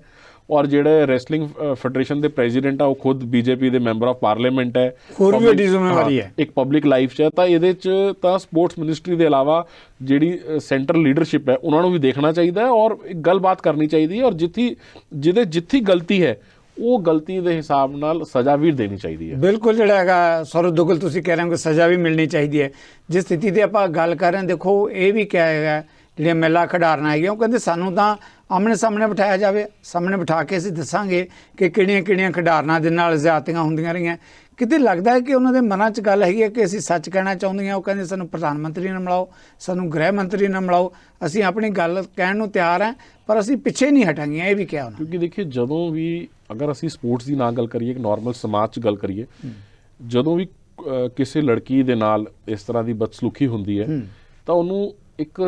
ਔਰ ਜਿਹੜੇ ਰੈਸਲਿੰਗ ਫੈਡਰੇਸ਼ਨ ਦੇ ਪ੍ਰੈਜ਼ੀਡੈਂਟ ਆ ਉਹ ਖੁਦ ਬੀਜੇਪੀ ਦੇ ਮੈਂਬਰ ਆਫ ਪਾਰਲੀਮੈਂਟ ਹੈ, ਹੋਰ ਵੀ ਵੱਡੀ ਜ਼ਿੰਮੇਵਾਰੀ ਹੈ ਇੱਕ ਪਬਲਿਕ ਲਾਈਫ 'ਚ। ਤਾਂ ਇਹਦੇ 'ਚ ਤਾਂ ਸਪੋਰਟਸ ਮਿਨਿਸਟਰੀ ਦੇ ਇਲਾਵਾ ਜਿਹੜੀ ਸੈਂਟਰਲ ਲੀਡਰਸ਼ਿਪ ਹੈ ਉਹਨਾਂ ਨੂੰ ਵੀ ਦੇਖਣਾ ਚਾਹੀਦਾ ਹੈ ਔਰ ਇੱਕ ਗੱਲਬਾਤ ਕਰਨੀ ਚਾਹੀਦੀ ਹੈ, ਔਰ ਜਿੱਥੇ ਗਲਤੀ ਹੈ ਉਹ ਗਲਤੀ ਦੇ ਹਿਸਾਬ ਨਾਲ ਸਜ਼ਾ ਵੀ ਦੇਣੀ ਚਾਹੀਦੀ ਹੈ। ਬਿਲਕੁਲ, ਜਿਹੜਾ ਹੈਗਾ ਸੌਰਵ ਦੁੱਗਲ ਤੁਸੀਂ ਕਹਿ ਰਹੇ ਹੋ ਕਿ ਸਜ਼ਾ ਵੀ ਮਿਲਣੀ ਚਾਹੀਦੀ ਹੈ। ਜਿਸ ਸਥਿਤੀ ਦੀ ਆਪਾਂ ਗੱਲ ਕਰ ਰਹੇ ਹਾਂ, ਦੇਖੋ ਇਹ ਵੀ ਕਿਹਾ ਹੈਗਾ ਜਿਹੜੀਆਂ ਮਹਿਲਾ ਖਿਡਾਰਨਾਂ ਹੈਗੀਆਂ ਉਹ ਕਹਿੰਦੇ ਸਾਨੂੰ ਤਾਂ ਆਮਣੇ ਸਾਹਮਣੇ ਬਿਠਾਇਆ ਜਾਵੇ, ਸਾਹਮਣੇ ਬਿਠਾ ਕੇ ਅਸੀਂ ਦੱਸਾਂਗੇ ਕਿ ਕਿਹੜੀਆਂ ਖਿਡਾਰਨਾਂ ਦੇ ਨਾਲ ਜ਼ਿਆਦਤੀਆਂ ਹੁੰਦੀਆਂ ਰਹੀਆਂ। ਕਿਤੇ ਲੱਗਦਾ ਹੈ ਕਿ ਉਹਨਾਂ ਦੇ ਮਨਾਂ 'ਚ ਗੱਲ ਹੈਗੀ ਹੈ ਕਿ ਅਸੀਂ ਸੱਚ ਕਹਿਣਾ ਚਾਹੁੰਦੀਆਂ। ਉਹ ਕਹਿੰਦੇ ਸਾਨੂੰ ਪ੍ਰਧਾਨ ਮੰਤਰੀ ਨਾਲ ਮਿਲਾਓ, ਸਾਨੂੰ ਗ੍ਰਹਿ ਮੰਤਰੀ ਨਾਲ ਮਿਲਾਓ, ਅਸੀਂ ਆਪਣੀ ਗੱਲ ਕਹਿਣ ਨੂੰ ਤਿਆਰ ਹਾਂ ਪਰ ਅਸੀਂ ਪਿੱਛੇ ਨਹੀਂ ਹਟਾਂਗੀਆਂ, ਇਹ ਵੀ ਕਿਹਾ ਉਹਨਾਂ। ਕਿਉਂਕਿ ਦੇਖੀਏ ਜਦੋਂ ਵੀ ਅਗਰ ਅਸੀਂ ਸਪੋਰਟਸ ਦੀ ਨਾ ਗੱਲ ਕਰੀਏ, ਇੱਕ ਨੋਰਮਲ ਸਮਾਜ 'ਚ ਗੱਲ ਕਰੀਏ, ਜਦੋਂ ਵੀ ਕਿਸੇ ਲੜਕੀ ਦੇ ਨਾਲ ਇਸ ਤਰ੍ਹਾਂ ਦੀ ਬਦਸਲੂਕੀ ਹੁੰਦੀ ਹੈ ਤਾਂ ਉਹਨੂੰ ਇੱਕ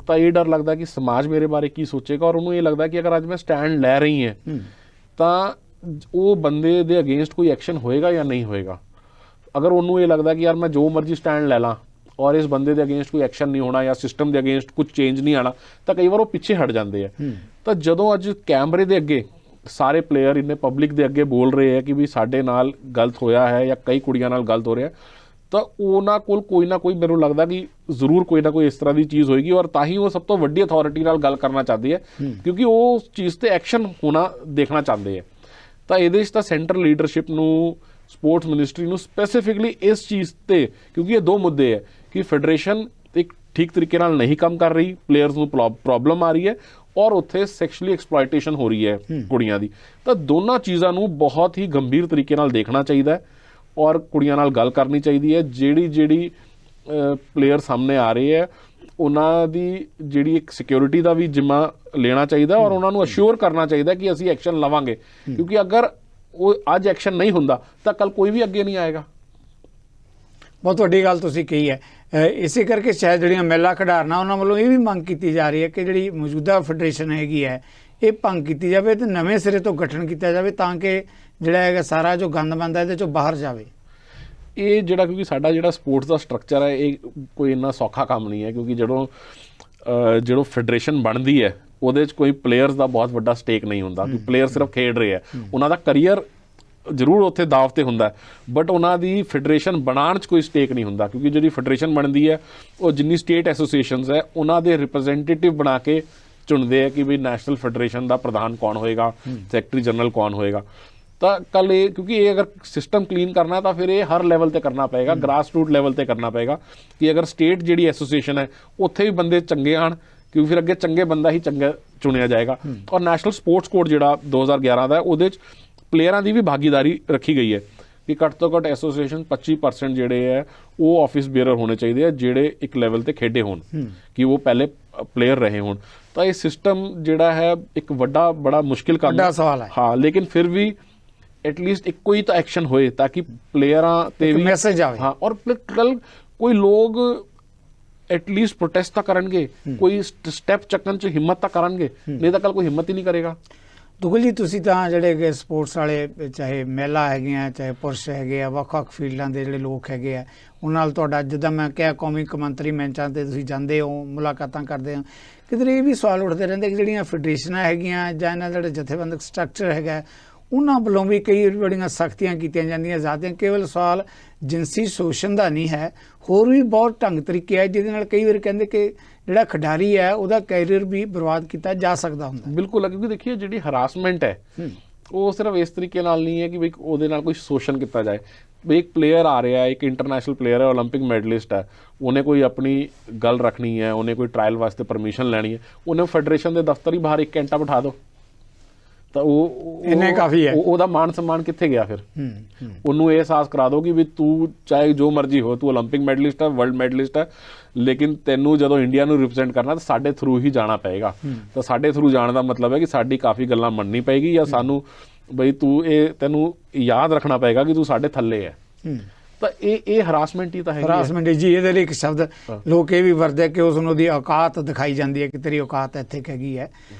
ਤਾਂ ਇਹ ਡਰ ਲੱਗਦਾ ਕਿ ਸਮਾਜ ਮੇਰੇ ਬਾਰੇ ਕੀ ਸੋਚੇਗਾ, ਔਰ ਉਹਨੂੰ ਇਹ ਲੱਗਦਾ ਕਿ ਅਗਰ ਅੱਜ ਮੈਂ ਸਟੈਂਡ ਲੈ ਰਹੀ ਹਾਂ ਤਾਂ ਉਹ ਬੰਦੇ ਦੇ ਅਗੇਂਸਟ ਕੋਈ ਐਕਸ਼ਨ ਹੋਏਗਾ ਜਾਂ ਨਹੀਂ ਹੋਏਗਾ। ਅਗਰ ਉਹਨੂੰ ਇਹ ਲੱਗਦਾ ਕਿ ਯਾਰ ਮੈਂ ਜੋ ਮਰਜ਼ੀ ਸਟੈਂਡ ਲੈ ਲਾਂ ਔਰ ਇਸ ਬੰਦੇ ਦੇ ਅਗੇਂਸਟ ਕੋਈ ਐਕਸ਼ਨ ਨਹੀਂ ਹੋਣਾ ਜਾਂ ਸਿਸਟਮ ਦੇ ਅਗੇਂਸਟ ਕੁਝ ਚੇਂਜ ਨਹੀਂ ਆਣਾ, ਤਾਂ ਕਈ ਵਾਰ ਉਹ ਪਿੱਛੇ ਹਟ ਜਾਂਦੇ ਆ। ਤਾਂ ਜਦੋਂ ਅੱਜ ਕੈਮਰੇ ਦੇ ਅੱਗੇ ਸਾਰੇ ਪਲੇਅਰ ਇੰਨੇ ਪਬਲਿਕ ਦੇ ਅੱਗੇ ਬੋਲ ਰਹੇ ਆ ਕਿ ਵੀ ਸਾਡੇ ਨਾਲ ਗਲਤ ਹੋਇਆ ਹੈ ਜਾਂ ਕਈ ਕੁੜੀਆਂ ਨਾਲ ਗਲਤ ਹੋ ਰਿਹਾ, ਤਾਂ ਉਹਨਾਂ ਕੋਲ ਕੋਈ ਨਾ ਕੋਈ ਮੈਨੂੰ ਲੱਗਦਾ ਕਿ ਜ਼ਰੂਰ ਕੋਈ ਨਾ ਕੋਈ ਇਸ ਤਰ੍ਹਾਂ ਦੀ ਚੀਜ਼ ਹੋਏਗੀ, ਔਰ ਤਾਂ ਹੀ ਉਹ ਸਭ ਤੋਂ ਵੱਡੀ ਅਥਾਰਟੀ ਨਾਲ ਗੱਲ ਕਰਨਾ ਚਾਹਦੀ ਹੈ ਕਿਉਂਕਿ ਉਹ ਉਸ ਚੀਜ਼ ਤੇ ਐਕਸ਼ਨ ਹੋਣਾ ਦੇਖਣਾ ਚਾਹੁੰਦੇ ਆ। ਤਾਂ ਇਹਦੇ 'ਚ ਤਾਂ ਸੈਂਟਰਲ ਲੀਡਰਸ਼ਿਪ ਨੂੰ, ਸਪੋਰਟਸ ਮਿਨਿਸਟਰੀ ਨੂੰ ਸਪੈਸੀਫਿਕਲੀ ਇਸ ਚੀਜ਼ ਤੇ, ਕਿਉਂਕਿ ਇਹ ਦੋ ਮੁੱਦੇ ਹੈ ਕਿ ਫੈਡਰੇਸ਼ਨ ਇੱਕ ਠੀਕ ਤਰੀਕੇ ਨਾਲ ਨਹੀਂ ਕੰਮ ਕਰ ਰਹੀ, ਪਲੇਅਰਸ ਨੂੰ ਪ੍ਰੋਬਲਮ ਆ ਰਹੀ ਹੈ ਔਰ ਉੱਥੇ ਸੈਕਸ਼ੂਅਲੀ ਐਕਸਪਲੋਇਟੇਸ਼ਨ ਹੋ ਰਹੀ ਹੈ ਕੁੜੀਆਂ ਦੀ। ਤਾਂ ਦੋਨਾਂ ਚੀਜ਼ਾਂ ਨੂੰ ਬਹੁਤ ਹੀ ਗੰਭੀਰ ਤਰੀਕੇ ਨਾਲ ਦੇਖਣਾ ਚਾਹੀਦਾ ਹੈ ਔਰ ਕੁੜੀਆਂ ਨਾਲ ਗੱਲ ਕਰਨੀ ਚਾਹੀਦੀ ਹੈ। ਜਿਹੜੀ ਪਲੇਅਰ ਸਾਹਮਣੇ ਆ ਰਹੇ ਹੈ ਉਹਨਾਂ ਦੀ ਜਿਹੜੀ ਇੱਕ ਸਿਕਿਉਰਿਟੀ ਦਾ ਵੀ ਜ਼ਿੰਮਾ ਲੈਣਾ ਚਾਹੀਦਾ ਔਰ ਉਹਨਾਂ ਨੂੰ ਅਸ਼ੋਰ ਕਰਨਾ ਚਾਹੀਦਾ ਕਿ ਅਸੀਂ ਐਕਸ਼ਨ ਲਵਾਂਗੇ, ਕਿਉਂਕਿ ਅਗਰ ਉਹ ਅੱਜ ਐਕਸ਼ਨ ਨਹੀਂ ਹੁੰਦਾ ਤਾਂ ਕੱਲ ਕੋਈ ਵੀ ਅੱਗੇ ਨਹੀਂ ਆਏਗਾ। ਬਹੁਤ ਵੱਡੀ ਗੱਲ ਤੁਸੀਂ ਕਹੀ ਹੈ। ਇਸੇ ਕਰਕੇ ਸ਼ਾਇਦ ਜਿਹੜੀਆਂ ਮਹਿਲਾ ਖਿਡਾਰਨਾਂ ਉਹਨਾਂ ਵੱਲੋਂ ਇਹ ਵੀ ਮੰਗ ਕੀਤੀ ਜਾ ਰਹੀ ਹੈ ਕਿ ਜਿਹੜੀ ਮੌਜੂਦਾ ਫੈਡਰੇਸ਼ਨ ਹੈਗੀ ਹੈ ਇਹ ਭੰਗ ਕੀਤੀ ਜਾਵੇ ਤੇ ਨਵੇਂ ਸਿਰੇ ਤੋਂ ਗਠਨ ਕੀਤਾ ਜਾਵੇ ਤਾਂ ਕਿ ਜਿਹੜਾ ਹੈਗਾ ਸਾਰਾ ਜੋ ਗੰਦ ਬੰਦਾ ਇਹਦੇ ਚੋਂ ਬਾਹਰ ਜਾਵੇ। ਇਹ ਕਿਉਂਕਿ ਸਾਡਾ ਜਿਹੜਾ ਸਪੋਰਟਸ ਦਾ ਸਟਰਕਚਰ ਹੈ ਇਹ ਕੋਈ ਇੰਨਾ ਸੌਖਾ ਕੰਮ ਨਹੀਂ ਹੈ, ਕਿਉਂਕਿ ਜਦੋਂ ਫੈਡਰੇਸ਼ਨ ਬਣਦੀ ਹੈ ਉਹਦੇ 'ਚ ਕੋਈ ਪਲੇਅਰਸ ਦਾ ਬਹੁਤ ਵੱਡਾ ਸਟੇਕ ਨਹੀਂ ਹੁੰਦਾ ਕਿ ਪਲੇਅਰ ਸਿਰਫ ਖੇਡ ਰਹੇ ਆ, ਉਹਨਾਂ ਦਾ ਕਰੀਅਰ ਜ਼ਰੂਰ ਉੱਥੇ ਦਾਅਵ ਤੇ ਹੁੰਦਾ, ਬਟ ਉਹਨਾਂ ਦੀ ਫੈਡਰੇਸ਼ਨ ਬਣਾਉਣ 'ਚ ਕੋਈ ਸਟੇਕ ਨਹੀਂ ਹੁੰਦਾ, ਕਿਉਂਕਿ ਜਿਹੜੀ ਫੈਡਰੇਸ਼ਨ ਬਣਦੀ ਹੈ ਉਹ ਜਿੰਨੀ ਸਟੇਟ ਐਸੋਸੀਏਸ਼ਨਸ ਹੈ ਉਹਨਾਂ ਦੇ ਰਿਪਰੈਜ਼ੈਂਟੇਟਿਵ ਬਣਾ ਕੇ ਚੁਣਦੇ ਆ ਕਿ ਵੀ ਨੈਸ਼ਨਲ ਫੈਡਰੇਸ਼ਨ ਦਾ ਪ੍ਰਧਾਨ ਕੌਣ ਹੋਏਗਾ, ਸੈਕਟਰੀ ਜਨਰਲ ਕੌਣ ਹੋਏਗਾ। ਤਾਂ ਕੱਲ ਇਹ ਕਿਉਂਕਿ ਇਹ ਅਗਰ ਸਿਸਟਮ ਕਲੀਨ ਕਰਨਾ ਤਾਂ ਫਿਰ ਇਹ ਹਰ ਲੈਵਲ ਤੇ ਕਰਨਾ ਪਏਗਾ, ਗ੍ਰਾਸ ਰੂਟ ਲੈਵਲ ਤੇ ਕਰਨਾ ਪਏਗਾ ਕਿ ਅਗਰ ਸਟੇਟ ਜਿਹੜੀ ਐਸੋਸੀਏਸ਼ਨ ਹੈ ਉੱਥੇ ਵੀ ਬੰਦੇ ਚੰਗੇ ਆਣ, ਕਿਉਂਕਿ ਫਿਰ ਅੱਗੇ ਚੰਗੇ ਬੰਦਾ ਹੀ ਚੰਗਾ ਚੁਣਿਆ ਜਾਏਗਾ। ਔਰ ਨੈਸ਼ਨਲ ਸਪੋਰਟਸ ਕੋਡ ਜਿਹੜਾ 2011 ਦਾ ਉਹਦੇ 'ਚ ਪਲੇਅਰਾਂ ਦੀ ਵੀ ਭਾਗੀਦਾਰੀ ਰੱਖੀ ਗਈ ਹੈ ਕਿ ਘੱਟ ਤੋਂ ਘੱਟ ਐਸੋਸੀਏਸ਼ਨ 25% ਜਿਹੜੇ ਹੈ ਉਹ ਆਫਿਸ ਬੇਅਰਰ ਹੋਣੇ ਚਾਹੀਦੇ ਆ ਜਿਹੜੇ ਇੱਕ ਲੈਵਲ ਤੇ ਖੇਡੇ ਹੋਣ, ਕਿ ਉਹ ਪਹਿਲੇ ਪਲੇਅਰ ਰਹੇ ਹੋਣ। ਤਾਂ ਇਹ ਸਿਸਟਮ ਜਿਹੜਾ ਹੈ ਇੱਕ ਬੜਾ ਮੁਸ਼ਕਿਲ ਕੰਮ ਵੱਡਾ ਸਵਾਲ ਹੈ। ਹਾਂ, ਲੇਕਿਨ ਫਿਰ ਵੀ ਐਟਲੀਸਟ ਇੱਕੋ ਹੀ ਤਾਂ ਐਕਸ਼ਨ ਹੋਏ ਤਾਂ ਕਿ ਪਲੇਅਰਾਂ ਤੇ ਵੀ ਮੈਸੇਜ ਆਵੇ। ਹਾਂ, ਔਰ ਕੱਲ ਕੋਈ ਲੋਕ ਐਟਲੀਸਟ ਪ੍ਰੋਟੈਸਟ ਤਾਂ ਕਰਨਗੇ, ਕੋਈ ਸਟੈਪ ਚੱਕਣ 'ਚ ਹਿੰਮਤ ਤਾਂ ਕਰਨਗੇ, ਨਹੀਂ ਤਾਂ ਕੱਲ ਕੋਈ ਹਿੰਮਤ ਹੀ ਨਹੀਂ ਕਰੇਗਾ। ਦੁਗਲ ਜੀ, ਤੁਸੀਂ ਤਾਂ ਜਿਹੜੇ ਸਪੋਰਟਸ ਵਾਲੇ ਚਾਹੇ ਮਹਿਲਾ ਹੈਗੀਆਂ ਚਾਹੇ ਪੁਰਸ਼ ਹੈਗੇ ਆ, ਵੱਖ-ਵੱਖ ਫੀਲਡਾਂ ਦੇ ਜਿਹੜੇ ਲੋਕ ਹੈਗੇ ਆ, ਉਹਨਾਂ ਨਾਲ ਤੁਹਾਡਾ ਜਿੱਦਾਂ ਮੈਂ ਕਿਹਾ ਕੌਮੀ ਕੌਮਾਂਤਰੀ ਮੈਚਾਂ ਤੇ ਤੁਸੀਂ ਜਾਂਦੇ ਹੋ, ਮੁਲਾਕਾਤਾਂ ਕਰਦੇ ਹੋ, ਕਿਧਰੇ ਇਹ ਵੀ ਸਵਾਲ ਉੱਠਦੇ ਰਹਿੰਦੇ ਕਿ ਜਿਹੜੀਆਂ ਫੈਡਰੇਸ਼ਨਾਂ ਹੈਗੀਆਂ ਜਾਂ ਇਹਨਾਂ ਦਾ ਜਿਹੜਾ ਜਥੇਬੰਦਕ ਸਟਰਕਚਰ ਹੈਗਾ ਉਹਨਾਂ ਵੱਲੋਂ ਵੀ ਕਈ ਬੜੀਆਂ ਸਖਤੀਆਂ ਕੀਤੀਆਂ ਜਾਂਦੀਆਂ ਜਾਂਦੀਆਂ। ਕੇਵਲ ਸਵਾਲ ਜਿਨਸੀ ਸ਼ੋਸ਼ਣ ਦਾ ਨਹੀਂ ਹੈ, ਹੋਰ ਵੀ ਬਹੁਤ ਢੰਗ ਤਰੀਕੇ ਹੈ ਜਿਹਦੇ ਨਾਲ ਕਈ ਵਾਰ ਕਹਿੰਦੇ ਕਿ ਜਿਹੜਾ ਖਿਡਾਰੀ ਹੈ ਉਹਦਾ ਕੈਰੀਅਰ ਵੀ ਬਰਬਾਦ ਕੀਤਾ ਜਾ ਸਕਦਾ ਹੁੰਦਾ। ਬਿਲਕੁਲ, ਕਿਉਂਕਿ ਦੇਖੀਏ ਜਿਹੜੀ ਹਰਾਸਮੈਂਟ ਹੈ ਉਹ ਸਿਰਫ ਇਸ ਤਰੀਕੇ ਨਾਲ ਨਹੀਂ ਹੈ ਕਿ ਬਈ ਉਹਦੇ ਨਾਲ ਕੋਈ ਸ਼ੋਸ਼ਣ ਕੀਤਾ ਜਾਏ। ਬਈ ਇੱਕ ਪਲੇਅਰ ਆ ਰਿਹਾ ਹੈ, ਇੱਕ ਇੰਟਰਨੈਸ਼ਨਲ ਪਲੇਅਰ ਹੈ, ਓਲੰਪਿਕ ਮੈਡਲਿਸਟ ਹੈ, ਉਹਨੇ ਕੋਈ ਆਪਣੀ ਗੱਲ ਰੱਖਣੀ ਹੈ, ਉਹਨੇ ਕੋਈ ਟਰਾਇਲ ਵਾਸਤੇ ਪਰਮਿਸ਼ਨ ਲੈਣੀ ਹੈ, ਉਹਨੇ ਫੈਡਰੇਸ਼ਨ ਦੇ ਦਫ਼ਤਰ ਹੀ ਬਾਹਰ 1 ਘੰਟਾ ਬਿਠਾ ਦਿਓ ਤਾਂ ਉਹ ਇੰਨੇ ਕਾਫੀ ਹੈ। ਉਹਦਾ ਮਾਣ ਸਨਮਾਨ ਕਿੱਥੇ ਗਿਆ? ਫਿਰ ਉਹਨੂੰ ਇਹ ਅਹਿਸਾਸ ਕਰਾ ਦਿਓ ਕਿ ਵੀ ਤੂੰ ਚਾਹੇ ਜੋ ਮਰਜ਼ੀ ਹੋ, ਤੂੰ ਓਲੰਪਿਕ ਮੈਡਲਿਸਟ ਹੈ, ਵਰਲਡ ਮੈਡਲਿਸਟ ਹੈ, ਲੇਕਿਨ ਤੈਨੂੰ ਜਦੋਂ ਇੰਡੀਆ ਨੂੰ ਰਿਪਰੈਜ਼ੈਂਟ ਕਰਨਾ ਤਾਂ ਸਾਡੇ ਥਰੂ ਹੀ ਜਾਣਾ ਪਏਗਾ। ਤਾਂ ਸਾਡੇ ਥਰੂ ਜਾਣ ਦਾ ਮਤਲਬ ਹੈ ਕਿ ਸਾਡੀ ਕਾਫੀ ਗੱਲਾਂ ਮੰਨਣੀ ਪਏਗੀ ਜਾਂ ਸਾਨੂੰ ਬਈ ਤੈਨੂੰ ਯਾਦ ਰੱਖਣਾ ਪਏਗਾ ਕਿ ਤੂੰ ਸਾਡੇ ਥੱਲੇ ਹੈ। ਤਾਂ ਇਹ ਹਰਾਸਮੈਂਟ ਹੀ ਤਾਂ ਹੈ। ਹਰਾਸਮੈਂਟ ਜੀ, ਇਹਦੇ ਲਈ ਇੱਕ ਸ਼ਬਦ ਲੋਕ ਇਹ ਵੀ ਵਰਤਦੇ ਕਿ ਉਸ ਨੂੰ ਉਹਦੀ ਔਕਾਤ ਦਿਖਾਈ ਜਾਂਦੀ ਹੈ ਕਿ ਤੇਰੀ ਔਕਾਤ ਇੱਥੇ ਹੈਗੀ ਹੈ।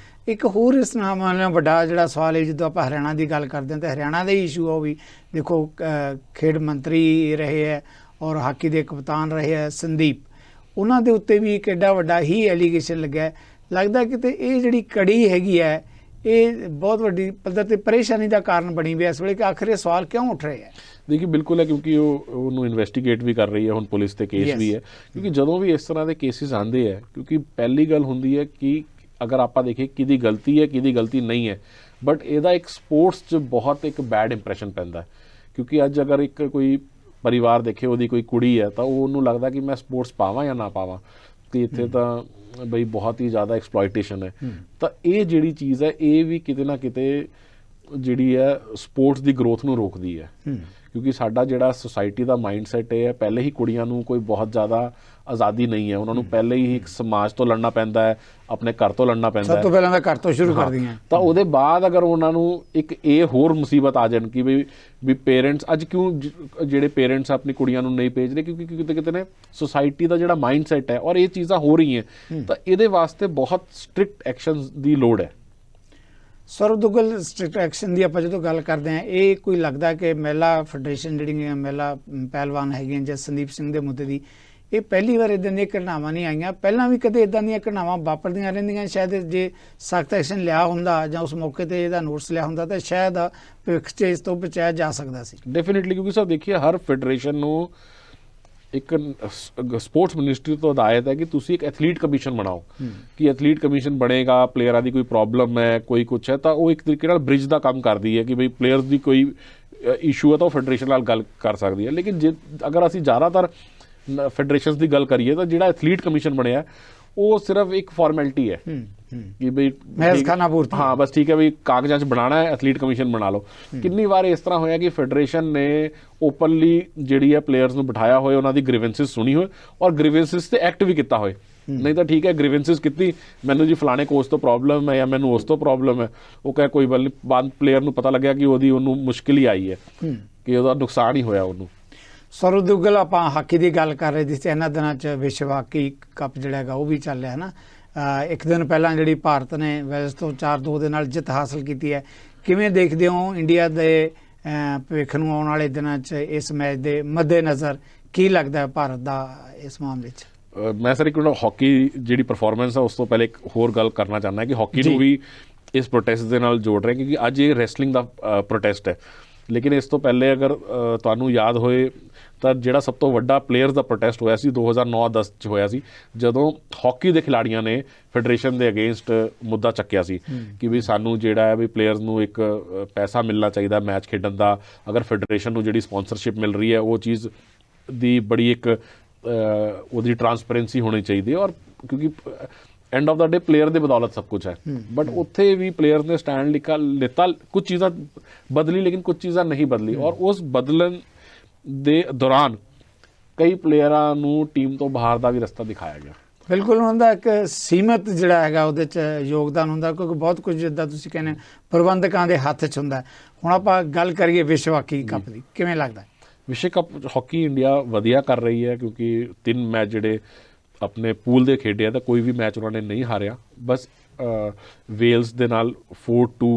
ਇੱਕ ਹੋਰ ਇਸ ਨਾਲ ਵੱਡਾ ਜਿਹੜਾ ਸਵਾਲ ਹੈ, ਜਦੋਂ ਆਪਾਂ ਹਰਿਆਣਾ ਦੀ ਗੱਲ ਕਰਦੇ ਹਾਂ ਤਾਂ ਹਰਿਆਣਾ ਦਾ ਇਸ਼ੂ ਉਹ ਵੀ ਦੇਖੋ, ਖੇਡ ਮੰਤਰੀ ਰਹੇ ਹੈ ਔਰ ਹਾਕੀ ਦੇ ਕਪਤਾਨ ਰਹੇ ਹੈ ਸੰਦੀਪ, ਉਹਨਾਂ ਦੇ ਉੱਤੇ ਵੀ ਇੱਕ ਐਡਾ ਵੱਡਾ ਹੀ ਐਲੀਗੇਸ਼ਨ ਲੱਗਿਆ। ਲੱਗਦਾ ਕਿਤੇ ਇਹ ਜਿਹੜੀ ਕੜੀ ਹੈਗੀ ਹੈ ਇਹ ਬਹੁਤ ਵੱਡੀ ਪੱਧਰ ਤੇ ਪਰੇਸ਼ਾਨੀ ਦਾ ਕਾਰਨ ਬਣੀ ਵੀ ਇਸ ਵੇਲੇ ਕਿ ਆਖਿਰ ਇਹ ਸਵਾਲ ਕਿਉਂ ਉੱਠ ਰਹੇ ਹੈ। ਦੇਖੀ ਬਿਲਕੁਲ ਹੈ, ਕਿਉਂਕਿ ਉਹਨੂੰ ਇਨਵੈਸਟੀਗੇਟ ਵੀ ਕਰ ਰਹੀ ਹੈ ਹੁਣ ਪੁਲਿਸ ਤੇ ਕੇਸ ਵੀ ਹੈ, ਕਿਉਂਕਿ ਜਦੋਂ ਵੀ ਇਸ ਤਰ੍ਹਾਂ ਦੇ ਕੇਸਿਸ ਆਉਂਦੇ ਹੈ, ਕਿਉਂਕਿ ਪਹਿਲੀ ਗੱਲ ਹੁੰਦੀ ਹੈ ਕਿ ਅਗਰ ਆਪਾਂ ਦੇਖੀਏ ਕਿਹਦੀ ਗਲਤੀ ਹੈ ਕਿਹਦੀ ਗਲਤੀ ਨਹੀਂ ਹੈ, ਬਟ ਇਹਦਾ ਇੱਕ ਸਪੋਰਟਸ 'ਚ ਬਹੁਤ ਇੱਕ ਬੈਡ ਇੰਪ੍ਰੈਸ਼ਨ ਪੈਂਦਾ। ਕਿਉਂਕਿ ਅੱਜ ਅਗਰ ਇੱਕ ਕੋਈ ਪਰਿਵਾਰ ਦੇਖੇ ਉਹਦੀ ਕੋਈ ਕੁੜੀ ਹੈ ਤਾਂ ਉਹਨੂੰ ਲੱਗਦਾ ਕਿ ਮੈਂ ਸਪੋਰਟਸ ਪਾਵਾਂ ਜਾਂ ਨਾ ਪਾਵਾਂ, ਅਤੇ ਇੱਥੇ ਤਾਂ ਬਈ ਬਹੁਤ ਹੀ ਜ਼ਿਆਦਾ ਐਕਸਪਲੋਇਟੇਸ਼ਨ ਹੈ। ਤਾਂ ਇਹ ਜਿਹੜੀ ਚੀਜ਼ ਹੈ ਇਹ ਵੀ ਕਿਤੇ ਨਾ ਕਿਤੇ ਜਿਹੜੀ ਹੈ ਸਪੋਰਟਸ ਦੀ ਗਰੋਥ ਨੂੰ ਰੋਕਦੀ ਹੈ, ਕਿਉਂਕਿ ਸਾਡਾ ਜਿਹੜਾ ਸੁਸਾਇਟੀ ਦਾ ਮਾਈਂਡਸੈਟ ਇਹ ਹੈ, ਪਹਿਲੇ ਹੀ ਕੁੜੀਆਂ ਨੂੰ ਕੋਈ ਬਹੁਤ ਜ਼ਿਆਦਾ ਆਜ਼ਾਦੀ ਨਹੀਂ ਹੈ, ਉਹਨਾਂ ਨੂੰ ਪਹਿਲੇ ਹੀ ਇੱਕ ਸਮਾਜ ਤੋਂ ਲੜਨਾ ਪੈਂਦਾ ਹੈ, ਆਪਣੇ ਘਰ ਤੋਂ ਲੜਨਾ ਪੈਂਦਾ ਹੈ, ਸਭ ਤੋਂ ਪਹਿਲਾਂ ਤਾਂ ਘਰ ਤੋਂ ਸ਼ੁਰੂ ਕਰਦੀਆਂ। ਤਾਂ ਉਹਦੇ ਬਾਅਦ ਅਗਰ ਉਹਨਾਂ ਨੂੰ ਇੱਕ ਇਹ ਹੋਰ ਮੁਸੀਬਤ ਆ ਜਾਣ ਕਿ ਵੀ ਪੇਰੈਂਟਸ ਅੱਜ ਕਿਉਂ ਜਿਹੜੇ ਪੇਰੈਂਟਸ ਆਪਣੀ ਕੁੜੀਆਂ ਨੂੰ ਨਹੀਂ ਭੇਜ ਰਹੇ, ਕਿਉਂਕਿ ਕਿਤੇ ਕਿਤੇ ਨੇ ਸੁਸਾਇਟੀ ਦਾ ਜਿਹੜਾ ਮਾਈਂਡਸੈਟ ਹੈ ਔਰ ਇਹ ਚੀਜ਼ਾਂ ਹੋ ਰਹੀਆਂ, ਤਾਂ ਇਹਦੇ ਵਾਸਤੇ ਬਹੁਤ ਸਟ੍ਰਿਕਟ ਐਕਸ਼ਨਸ ਦੀ ਲੋੜ ਹੈ। ਸੌਰਵ ਦੁੱਗਲ, ਸਟ੍ਰਿਕਟ ਐਕਸ਼ਨ ਦੀ ਆਪਾਂ ਜਦੋਂ ਗੱਲ ਕਰਦੇ ਹਾਂ, ਇਹ ਕੋਈ ਲੱਗਦਾ ਕਿ ਮਹਿਲਾ ਫੈਡਰੇਸ਼ਨ ਜਿਹੜੀਆਂ ਮਹਿਲਾ ਪਹਿਲਵਾਨ ਹੈਗੀਆਂ ਜਾਂ ਸੰਦੀਪ ਸਿੰਘ ਦੇ ਮੁੱਦੇ ਦੀ, ਇਹ ਪਹਿਲੀ ਵਾਰ ਇੱਦਾਂ ਦੀਆਂ ਘਟਨਾਵਾਂ ਨਹੀਂ ਆਈਆਂ, ਪਹਿਲਾਂ ਵੀ ਕਦੇ ਇੱਦਾਂ ਦੀਆਂ ਘਟਨਾਵਾਂ ਵਾਪਰਦੀਆਂ ਰਹਿੰਦੀਆਂ। ਸ਼ਾਇਦ ਜੇ ਸਖਤ ਐਕਸ਼ਨ ਲਿਆ ਹੁੰਦਾ ਜਾਂ ਉਸ ਮੌਕੇ ਤੇ ਇਹਦਾ ਨੋਟਿਸ ਲਿਆ ਹੁੰਦਾ ਤਾਂ ਸ਼ਾਇਦ ਭਵਿੱਖ 'ਚ ਇਸ ਤੋਂ ਬਚਾਇਆ ਜਾ ਸਕਦਾ ਸੀ। ਡੈਫੀਨੇਟਲੀ, ਕਿਉਂਕਿ ਸਰ ਦੇਖੀਏ ਹਰ ਫੈਡਰੇਸ਼ਨ ਨੂੰ ਇੱਕ ਸਪੋਰਟਸ ਮਿਨਿਸਟਰੀ ਤੋਂ ਹਦਾਇਤ ਹੈ ਕਿ ਤੁਸੀਂ ਇੱਕ ਐਥਲੀਟ ਕਮਿਸ਼ਨ ਬਣਾਓ, ਕਿ ਐਥਲੀਟ ਕਮਿਸ਼ਨ ਬਣੇਗਾ, ਪਲੇਅਰਾਂ ਦੀ ਕੋਈ ਪ੍ਰੋਬਲਮ ਹੈ, ਕੋਈ ਕੁਛ ਹੈ, ਤਾਂ ਉਹ ਇੱਕ ਤਰੀਕੇ ਨਾਲ ਬ੍ਰਿਜ ਦਾ ਕੰਮ ਕਰਦੀ ਹੈ ਕਿ ਬਈ ਪਲੇਅਰਸ ਦੀ ਕੋਈ ਇਸ਼ੂ ਹੈ ਤਾਂ ਉਹ ਫੈਡਰੇਸ਼ਨ ਨਾਲ ਗੱਲ ਕਰ ਸਕਦੀ ਹੈ। ਲੇਕਿਨ ਜੇ ਅਗਰ ਅਸੀਂ ਜ਼ਿਆਦਾਤਰ ਫੈਡਰੇਸ਼ਨਸ ਦੀ ਗੱਲ ਕਰੀਏ ਤਾਂ ਜਿਹੜਾ ਐਥਲੀਟ ਕਮਿਸ਼ਨ ਬਣਿਆ ਉਹ ਸਿਰਫ ਇੱਕ ਫਾਰਮੈਲਿਟੀ ਹੈ ਕਿ ਬਈ ਹਾਂ ਬਸ ਠੀਕ ਹੈ ਵੀ ਕਾਗਜ਼ਾਂ 'ਚ ਬਣਾਉਣਾ ਹੈ, ਐਥਲੀਟ ਕਮਿਸ਼ਨ ਬਣਾ ਲਓ। ਕਿੰਨੀ ਵਾਰ ਇਸ ਤਰ੍ਹਾਂ ਹੋਇਆ ਕਿ ਫੈਡਰੇਸ਼ਨ ਨੇ ਓਪਨਲੀ ਜਿਹੜੀ ਹੈ ਪਲੇਅਰਸ ਨੂੰ ਬਿਠਾਇਆ ਹੋਏ, ਉਹਨਾਂ ਦੀ ਗ੍ਰੀਵੈਂਸਿਸ ਸੁਣੀ ਹੋਏ ਔਰ ਗ੍ਰੀਵੈਂਸਿਸ ਤੇ ਐਕਟ ਵੀ ਕੀਤਾ ਹੋਏ। ਨਹੀਂ ਤਾਂ ਠੀਕ ਹੈ ਗ੍ਰੀਵੈਂਸਿਸ ਕੀਤੀ, ਮੈਨੂੰ ਜੀ ਫਲਾਣੇ ਕੋਚ ਤੋਂ ਪ੍ਰੋਬਲਮ ਹੈ ਜਾਂ ਮੈਨੂੰ ਉਸ ਤੋਂ ਪ੍ਰੋਬਲਮ ਹੈ, ਉਹ ਕਹੇ ਕੋਈ ਗੱਲ ਨਹੀਂ, ਬਾਅਦ ਪਲੇਅਰ ਨੂੰ ਪਤਾ ਲੱਗਿਆ ਕਿ ਉਹਨੂੰ ਮੁਸ਼ਕਿਲ ਹੀ ਆਈ ਹੈ, ਕਿ ਉਹਦਾ ਨੁਕਸਾਨ ਹੀ ਹੋਇਆ ਉਹਨੂੰ। ਸੌਰਵ ਦੁੱਗਲ, ਆਪਾਂ ਹਾਕੀ ਦੀ ਗੱਲ ਕਰ ਰਹੇ ਜਿਸ ਤੇ ਇਹਨਾਂ ਦਿਨਾਂ 'ਚ ਵਿਸ਼ਵ ਹਾਕੀ ਕੱਪ ਜਿਹੜਾ ਹੈਗਾ ਉਹ ਵੀ ਚੱਲ ਰਿਹਾ ਹੈ ਨਾ। ਇੱਕ ਦਿਨ ਪਹਿਲਾਂ ਜਿਹੜੀ ਭਾਰਤ ਨੇ ਵੈਲਸ ਤੋਂ 4-2 ਦੇ ਨਾਲ ਜਿੱਤ ਹਾਸਲ ਕੀਤੀ ਹੈ, ਕਿਵੇਂ ਦੇਖਦੇ ਹੋ ਇੰਡੀਆ ਦੇ ਭਵਿੱਖ ਨੂੰ ਆਉਣ ਵਾਲੇ ਦਿਨਾਂ 'ਚ ਇਸ ਮੈਚ ਦੇ ਮੱਦੇ ਨਜ਼ਰ ਕੀ ਲੱਗਦਾ ਹੈ ਭਾਰਤ ਦਾ ਇਸ ਮਾਮਲੇ 'ਚ? ਮੈਂ ਸਰ ਇੱਕ ਹਾਕੀ ਜਿਹੜੀ ਪਰਫਾਰਮੈਂਸ ਹੈ ਉਸ ਤੋਂ ਪਹਿਲੇ ਇੱਕ ਹੋਰ ਗੱਲ ਕਰਨਾ ਚਾਹੁੰਦਾ ਕਿ ਹਾਕੀ ਨੂੰ ਵੀ ਇਸ ਪ੍ਰੋਟੈਸਟ ਦੇ ਨਾਲ ਜੋੜ ਰਹੇ, ਕਿਉਂਕਿ ਅੱਜ ਇਹ ਰੈਸਲਿੰਗ ਦਾ ਪ੍ਰੋਟੈਸਟ ਹੈ। ਲੇਕਿਨ ਇਸ ਤੋਂ ਪਹਿਲੇ ਅਗਰ ਤੁਹਾਨੂੰ ਯਾਦ ਹੋਏ ਤਾਂ ਜਿਹੜਾ ਸਭ ਤੋਂ ਵੱਡਾ ਪਲੇਅਰਸ ਦਾ ਪ੍ਰੋਟੈਸਟ ਹੋਇਆ ਸੀ 2009-10 'ਚ ਹੋਇਆ ਸੀ, ਜਦੋਂ ਹਾਕੀ ਦੇ ਖਿਲਾੜੀਆਂ ਨੇ ਫੈਡਰੇਸ਼ਨ ਦੇ ਅਗੇਂਸਟ ਮੁੱਦਾ ਚੱਕਿਆ ਸੀ ਕਿ ਵੀ ਸਾਨੂੰ ਜਿਹੜਾ ਹੈ ਵੀ ਪਲੇਅਰਸ ਨੂੰ ਇੱਕ ਪੈਸਾ ਮਿਲਣਾ ਚਾਹੀਦਾ ਮੈਚ ਖੇਡਣ ਦਾ, ਅਗਰ ਫੈਡਰੇਸ਼ਨ ਨੂੰ ਜਿਹੜੀ ਸਪਾਂਸਰਸ਼ਿਪ ਮਿਲ ਰਹੀ ਹੈ ਉਹ ਚੀਜ਼ ਦੀ ਬੜੀ ਇੱਕ ਉਹਦੀ ਟਰਾਂਸਪੇਰੈਂਸੀ ਹੋਣੀ ਚਾਹੀਦੀ ਹੈ। ਔਰ ਕਿਉਂਕਿ end of the day player ਦੇ ਬਦੌਲਤ ਸਭ ਕੁਝ ਹੈ, ਬਟ ਉੱਥੇ ਵੀ ਪਲੇਅਰ ਨੇ ਸਟੈਂਡ ਲਿੱਤਾ, ਕੁਝ ਚੀਜ਼ਾਂ ਬਦਲੀ ਲੇਕਿਨ ਕੁਝ ਚੀਜ਼ਾਂ ਨਹੀਂ ਬਦਲੀ। ਔਰ ਉਸ ਬਦਲਣ ਦੇ ਦੌਰਾਨ ਕਈ ਪਲੇਅਰਾਂ ਨੂੰ ਟੀਮ ਤੋਂ ਬਾਹਰ ਦਾ ਵੀ ਰਸਤਾ ਦਿਖਾਇਆ ਗਿਆ। ਬਿਲਕੁਲ, ਉਹਨਾਂ ਦਾ ਇੱਕ ਸੀਮਤ ਜਿਹੜਾ ਹੈਗਾ ਉਹਦੇ 'ਚ ਯੋਗਦਾਨ ਹੁੰਦਾ, ਕਿਉਂਕਿ ਬਹੁਤ ਕੁਝ ਜਿੱਦਾਂ ਤੁਸੀਂ ਕਹਿੰਦੇ ਪ੍ਰਬੰਧਕਾਂ ਦੇ ਹੱਥ 'ਚ ਹੁੰਦਾ। ਹੁਣ ਆਪਾਂ ਗੱਲ ਕਰੀਏ ਵਿਸ਼ਵ ਹਾਕੀ ਕੱਪ ਦੀ, ਕਿਵੇਂ ਲੱਗਦਾ? ਵਿਸ਼ਵ ਕੱਪ ਹਾਕੀ ਇੰਡੀਆ ਵਧੀਆ ਕਰ ਰਹੀ ਹੈ, ਕਿਉਂਕਿ 3 ਮੈਚ ਜਿਹੜੇ ਆਪਣੇ ਪੂਲ ਦੇ ਖੇਡੇ ਆ ਤਾਂ ਕੋਈ ਵੀ ਮੈਚ ਉਹਨਾਂ ਨੇ ਨਹੀਂ ਹਾਰਿਆ। ਬਸ ਵੇਲਸ ਦੇ ਨਾਲ 4-2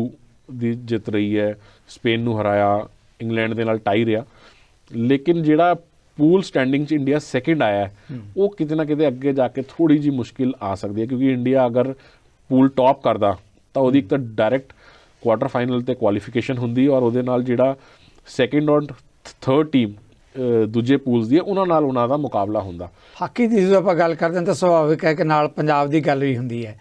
ਦੀ ਜਿੱਤ ਰਹੀ ਹੈ, ਸਪੇਨ ਨੂੰ ਹਰਾਇਆ, ਇੰਗਲੈਂਡ ਦੇ ਨਾਲ ਟਾਈ ਰਿਹਾ। ਲੇਕਿਨ ਜਿਹੜਾ ਪੂਲ ਸਟੈਂਡਿੰਗ 'ਚ ਇੰਡੀਆ ਸੈਕਿੰਡ ਆਇਆ ਉਹ ਕਿਤੇ ਨਾ ਕਿਤੇ ਅੱਗੇ ਜਾ ਕੇ ਥੋੜ੍ਹੀ ਜਿਹੀ ਮੁਸ਼ਕਿਲ ਆ ਸਕਦੀ ਹੈ, ਕਿਉਂਕਿ ਇੰਡੀਆ ਅਗਰ ਪੂਲ ਟੌਪ ਕਰਦਾ ਤਾਂ ਉਹਦੀ ਇੱਕ ਤਾਂ ਡਾਇਰੈਕਟ ਕੁਆਟਰ ਫਾਈਨਲ 'ਤੇ ਕੁਆਲੀਫਿਕੇਸ਼ਨ ਹੁੰਦੀ ਔਰ ਉਹਦੇ ਨਾਲ ਜਿਹੜਾ ਸੈਕਿੰਡ ਔਰ ਥਰਡ ਟੀਮ ਦੂਜੇ ਪੂਲਸ ਦੀ ਹੈ ਉਹਨਾਂ ਨਾਲ ਉਹਨਾਂ ਦਾ ਮੁਕਾਬਲਾ ਹੁੰਦਾ। ਹਾਕੀ ਦੀ ਜਦੋਂ ਆਪਾਂ ਗੱਲ ਕਰਦੇ ਹਾਂ ਤਾਂ ਸੁਭਾਵਿਕ ਹੈ ਕਿ ਨਾਲ ਪੰਜਾਬ ਦੀ ਗੱਲ ਵੀ ਹੁੰਦੀ ਹੈ।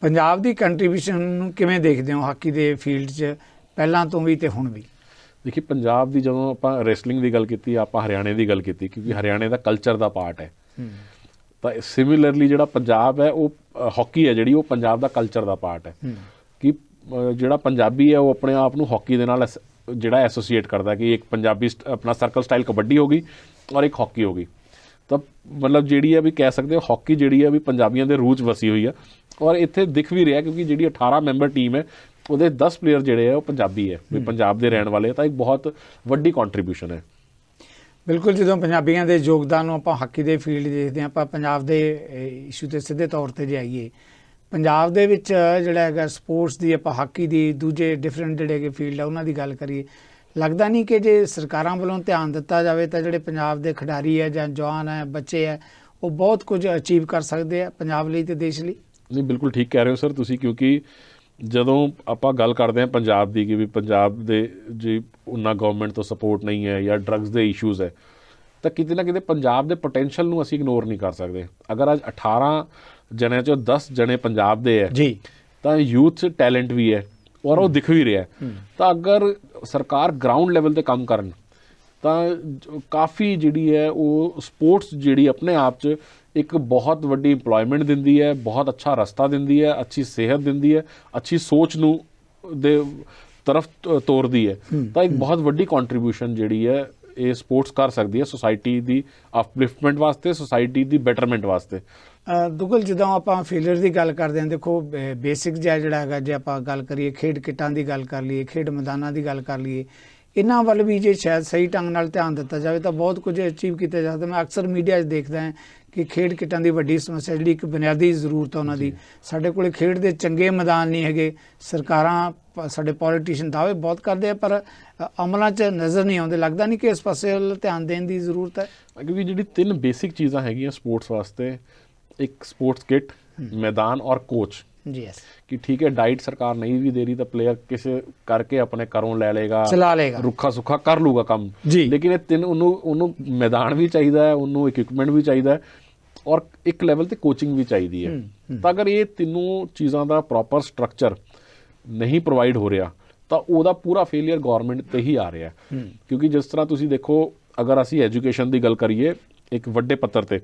ਪੰਜਾਬ ਦੀ ਕੰਟਰੀਬਿਊਸ਼ਨ ਨੂੰ ਕਿਵੇਂ ਦੇਖਦੇ ਹੋ ਹਾਕੀ ਦੇ ਫੀਲਡ 'ਚ, ਪਹਿਲਾਂ ਤੋਂ ਵੀ ਤੇ ਹੁਣ ਵੀ? ਦੇਖੀ, ਪੰਜਾਬ ਦੀ ਜਦੋਂ ਆਪਾਂ ਰੈਸਲਿੰਗ ਦੀ ਗੱਲ ਕੀਤੀ, ਆਪਾਂ ਹਰਿਆਣੇ ਦੀ ਗੱਲ ਕੀਤੀ, ਕਿਉਂਕਿ ਹਰਿਆਣੇ ਦਾ ਕਲਚਰ ਦਾ ਪਾਰਟ ਹੈ। ਤਾਂ ਸਿਮਿਲਰਲੀ ਜਿਹੜਾ ਪੰਜਾਬ ਹੈ ਉਹ ਹਾਕੀ ਹੈ ਜਿਹੜੀ ਉਹ ਪੰਜਾਬ ਦਾ ਕਲਚਰ ਦਾ ਪਾਰਟ ਹੈ, ਕਿ ਜਿਹੜਾ ਪੰਜਾਬੀ ਹੈ ਉਹ ਆਪਣੇ ਆਪ ਨੂੰ ਹਾਕੀ ਦੇ ਨਾਲ ਜਿਹੜਾ ਐਸੋਸੀਏਟ ਕਰਦਾ ਕਿ ਇੱਕ ਪੰਜਾਬੀ ਆਪਣਾ ਸਰਕਲ ਸਟਾਈਲ ਕਬੱਡੀ ਹੋ ਗਈ ਔਰ ਇੱਕ ਹਾਕੀ ਹੋ ਗਈ। ਤਾਂ ਮਤਲਬ ਜਿਹੜੀ ਹੈ ਵੀ ਕਹਿ ਸਕਦੇ ਹੋ ਹਾਕੀ ਜਿਹੜੀ ਹੈ ਵੀ ਪੰਜਾਬੀਆਂ ਦੇ ਰੂਹ 'ਚ ਵਸੀ ਹੋਈ ਆ ਔਰ ਇੱਥੇ ਦਿਖ ਵੀ ਰਿਹਾ, ਕਿਉਂਕਿ ਜਿਹੜੀ 18 ਮੈਂਬਰ ਟੀਮ ਹੈ ਉਹਦੇ 10 ਪਲੇਅਰ ਜਿਹੜੇ ਆ ਉਹ ਪੰਜਾਬੀ ਹੈ, ਵੀ ਪੰਜਾਬ ਦੇ ਰਹਿਣ ਵਾਲੇ। ਤਾਂ ਇੱਕ ਬਹੁਤ ਵੱਡੀ ਕੰਟਰੀਬਿਊਸ਼ਨ ਹੈ। ਬਿਲਕੁਲ, ਜਦੋਂ ਪੰਜਾਬੀਆਂ ਦੇ ਯੋਗਦਾਨ ਨੂੰ ਆਪਾਂ ਹਾਕੀ ਦੇ ਫੀਲਡ ਦੇਖਦੇ ਹਾਂ, ਆਪਾਂ ਪੰਜਾਬ ਦੇ ਇਸ਼ੂ 'ਤੇ ਸਿੱਧੇ ਤੌਰ 'ਤੇ ਜੇ ਆਈਏ, ਪੰਜਾਬ ਦੇ ਵਿੱਚ ਜਿਹੜਾ ਹੈਗਾ ਸਪੋਰਟਸ ਦੀ, ਆਪਾਂ ਹਾਕੀ ਦੀ, ਦੂਜੇ ਡਿਫਰੈਂਟ ਜਿਹੜੇ ਹੈਗੇ ਫੀਲਡ ਆ ਉਹਨਾਂ ਦੀ ਗੱਲ ਕਰੀਏ, ਲੱਗਦਾ ਨਹੀਂ ਕਿ ਜੇ ਸਰਕਾਰਾਂ ਵੱਲੋਂ ਧਿਆਨ ਦਿੱਤਾ ਜਾਵੇ ਤਾਂ ਜਿਹੜੇ ਪੰਜਾਬ ਦੇ ਖਿਡਾਰੀ ਹੈ ਜਾਂ ਜਵਾਨ ਹੈ, ਬੱਚੇ ਹੈ, ਉਹ ਬਹੁਤ ਕੁਝ ਅਚੀਵ ਕਰ ਸਕਦੇ ਆ ਪੰਜਾਬ ਲਈ ਤੇ ਦੇਸ਼ ਲਈ? ਨਹੀਂ, ਬਿਲਕੁਲ ਠੀਕ ਕਹਿ ਰਹੇ ਹੋ ਸਰ ਤੁਸੀਂ, ਕਿਉਂਕਿ ਜਦੋਂ ਆਪਾਂ ਗੱਲ ਕਰਦੇ ਹਾਂ ਪੰਜਾਬ ਦੀ ਕਿ ਵੀ ਪੰਜਾਬ ਦੇ ਜੇ ਉਹਨਾਂ ਗਵਰਨਮੈਂਟ ਤੋਂ ਸਪੋਰਟ ਨਹੀਂ ਹੈ ਜਾਂ ਡਰੱਗਸ ਦੇ ਇਸ਼ੂਜ਼ ਹੈ, ਤਾਂ ਕਿਤੇ ਨਾ ਕਿਤੇ ਪੰਜਾਬ ਦੇ ਪੋਟੈਂਸ਼ੀਅਲ ਨੂੰ ਅਸੀਂ ਇਗਨੋਰ ਨਹੀਂ ਕਰ ਸਕਦੇ। ਅਗਰ ਅੱਜ 18 ਜਣਿਆਂ 'ਚੋਂ 10 ਜਣੇ ਪੰਜਾਬ ਦੇ ਹੈ ਜੀ, ਤਾਂ ਯੂਥ 'ਚ ਟੈਲੈਂਟ ਵੀ ਹੈ ਔਰ ਉਹ ਦਿਖ ਵੀ ਰਿਹਾ। ਤਾਂ ਅਗਰ ਸਰਕਾਰ ਗਰਾਊਂਡ ਲੈਵਲ 'ਤੇ ਕੰਮ ਕਰਨ ਤਾਂ ਕਾਫੀ ਜਿਹੜੀ ਹੈ ਉਹ ਸਪੋਰਟਸ ਜਿਹੜੀ ਆਪਣੇ ਆਪ 'ਚ ਇੱਕ ਬਹੁਤ ਵੱਡੀ ਇੰਪਲੋਇਮੈਂਟ ਦਿੰਦੀ ਹੈ, ਬਹੁਤ ਅੱਛਾ ਰਸਤਾ ਦਿੰਦੀ ਹੈ, ਅੱਛੀ ਸਿਹਤ ਦਿੰਦੀ ਹੈ, ਅੱਛੀ ਸੋਚ ਨੂੰ ਦੇ ਤਰਫ ਤੋਰਦੀ ਹੈ। ਤਾਂ ਇੱਕ ਬਹੁਤ ਵੱਡੀ ਕੰਟਰੀਬਿਊਸ਼ਨ ਜਿਹੜੀ ਹੈ ਇਹ ਸਪੋਰਟਸ ਕਰ ਸਕਦੀ ਹੈ ਸੋਸਾਇਟੀ ਦੀ ਅਪਲਿਫਟਮੈਂਟ ਵਾਸਤੇ, ਸੋਸਾਇਟੀ ਦੀ ਬੈਟਰਮੈਂਟ ਵਾਸਤੇ। ਦੁਗਲ, ਜਦੋਂ ਆਪਾਂ ਫੀਲਡ ਦੀ ਗੱਲ ਕਰਦੇ ਹਾਂ, ਦੇਖੋ ਬੇਸਿਕ ਜਿਹੜਾ ਹੈਗਾ, ਜੇ ਆਪਾਂ ਗੱਲ ਕਰੀਏ ਖੇਡ ਕਿੱਟਾਂ ਦੀ ਗੱਲ ਕਰ ਲਈਏ, ਖੇਡ ਮੈਦਾਨਾਂ ਦੀ ਗੱਲ ਕਰ ਲਈਏ, ਇਹਨਾਂ ਵੱਲ ਵੀ ਜੇ ਸ਼ਾਇਦ ਸਹੀ ਢੰਗ ਨਾਲ ਧਿਆਨ ਦਿੱਤਾ ਜਾਵੇ ਤਾਂ ਬਹੁਤ ਕੁਝ ਅਚੀਵ ਕੀਤਾ ਜਾ ਸਕਦਾ। ਮੈਂ ਅਕਸਰ ਮੀਡੀਆ 'ਚ ਦੇਖਦਾ ਹਾਂ ਕਿ ਖੇਡ ਕਿੱਟਾਂ ਦੀ ਵੱਡੀ ਸਮੱਸਿਆ ਜਿਹੜੀ ਇੱਕ ਬੁਨਿਆਦੀ ਜ਼ਰੂਰਤ ਹੈ ਉਹਨਾਂ ਦੀ, ਸਾਡੇ ਕੋਲ ਖੇਡ ਦੇ ਚੰਗੇ ਮੈਦਾਨ ਨਹੀਂ ਹੈਗੇ। ਸਰਕਾਰਾਂ, ਸਾਡੇ ਪੋਲੀਟੀਸ਼ੀਅਨ ਦਾਅਵੇ ਬਹੁਤ ਕਰਦੇ ਆ ਪਰ ਅਮਲਾਂ 'ਚ ਨਜ਼ਰ ਨਹੀਂ ਆਉਂਦੇ। ਲੱਗਦਾ ਨਹੀਂ ਕਿ ਇਸ ਪਾਸੇ ਵੱਲ ਧਿਆਨ ਦੇਣ ਦੀ ਜ਼ਰੂਰਤ ਹੈ? ਕਿਉਂਕਿ ਜਿਹੜੀ 3 ਬੇਸਿਕ ਚੀਜ਼ਾਂ ਹੈਗੀਆਂ ਸਪੋਰਟਸ ਵਾਸਤੇ, ਇੱਕ ਸਪੋਰਟਸ ਕਿੱਟ, ਮੈਦਾਨ ਔਰ ਕੋਚ। ਜੀ ਯੈਸ, ਕਿ ਠੀਕ ਹੈ ਡਾਈਟ ਸਰਕਾਰ ਨਹੀਂ ਵੀ ਦੇ ਰਹੀ ਤਾਂ ਪਲੇਅਰ ਕਿਸੇ ਕਰਕੇ ਆਪਣੇ ਘਰੋਂ ਲੈ ਲੇਗਾ, ਚਲਾ ਲੇਗਾ, ਰੁੱਖਾ ਸੁੱਖਾ ਕਰ ਲੂਗਾ ਕੰਮ। ਲੇਕਿਨ ਇਹ 3 ਉਹਨੂੰ ਮੈਦਾਨ ਵੀ ਚਾਹੀਦਾ ਹੈ, ਉਹਨੂੰ ਇਕਵਿਪਮੈਂਟ ਵੀ ਚਾਹੀਦਾ ਹੈ ਔਰ ਇੱਕ ਲੈਵਲ ਤੇ ਕੋਚਿੰਗ ਵੀ ਚਾਹੀਦੀ ਹੈ। ਤਾਂ ਅਗਰ ਇਹ ਤਿੰਨੋਂ ਚੀਜ਼ਾਂ ਦਾ ਪ੍ਰੋਪਰ ਸਟਰਕਚਰ ਨਹੀਂ ਪ੍ਰੋਵਾਈਡ ਹੋ ਰਿਹਾ ਤਾਂ ਉਹਦਾ ਪੂਰਾ ਫੇਲੀਅਰ ਗਵਰਨਮੈਂਟ ਤੇ ਹੀ ਆ ਰਿਹਾ। ਕਿਉਂਕਿ ਜਿਸ ਤਰ੍ਹਾਂ ਤੁਸੀਂ ਦੇਖੋ, ਅਗਰ ਅਸੀਂ ਐਜੂਕੇਸ਼ਨ ਦੀ ਗੱਲ ਕਰੀਏ ਇੱਕ ਵੱਡੇ ਪੱਧਰ ਤੇ,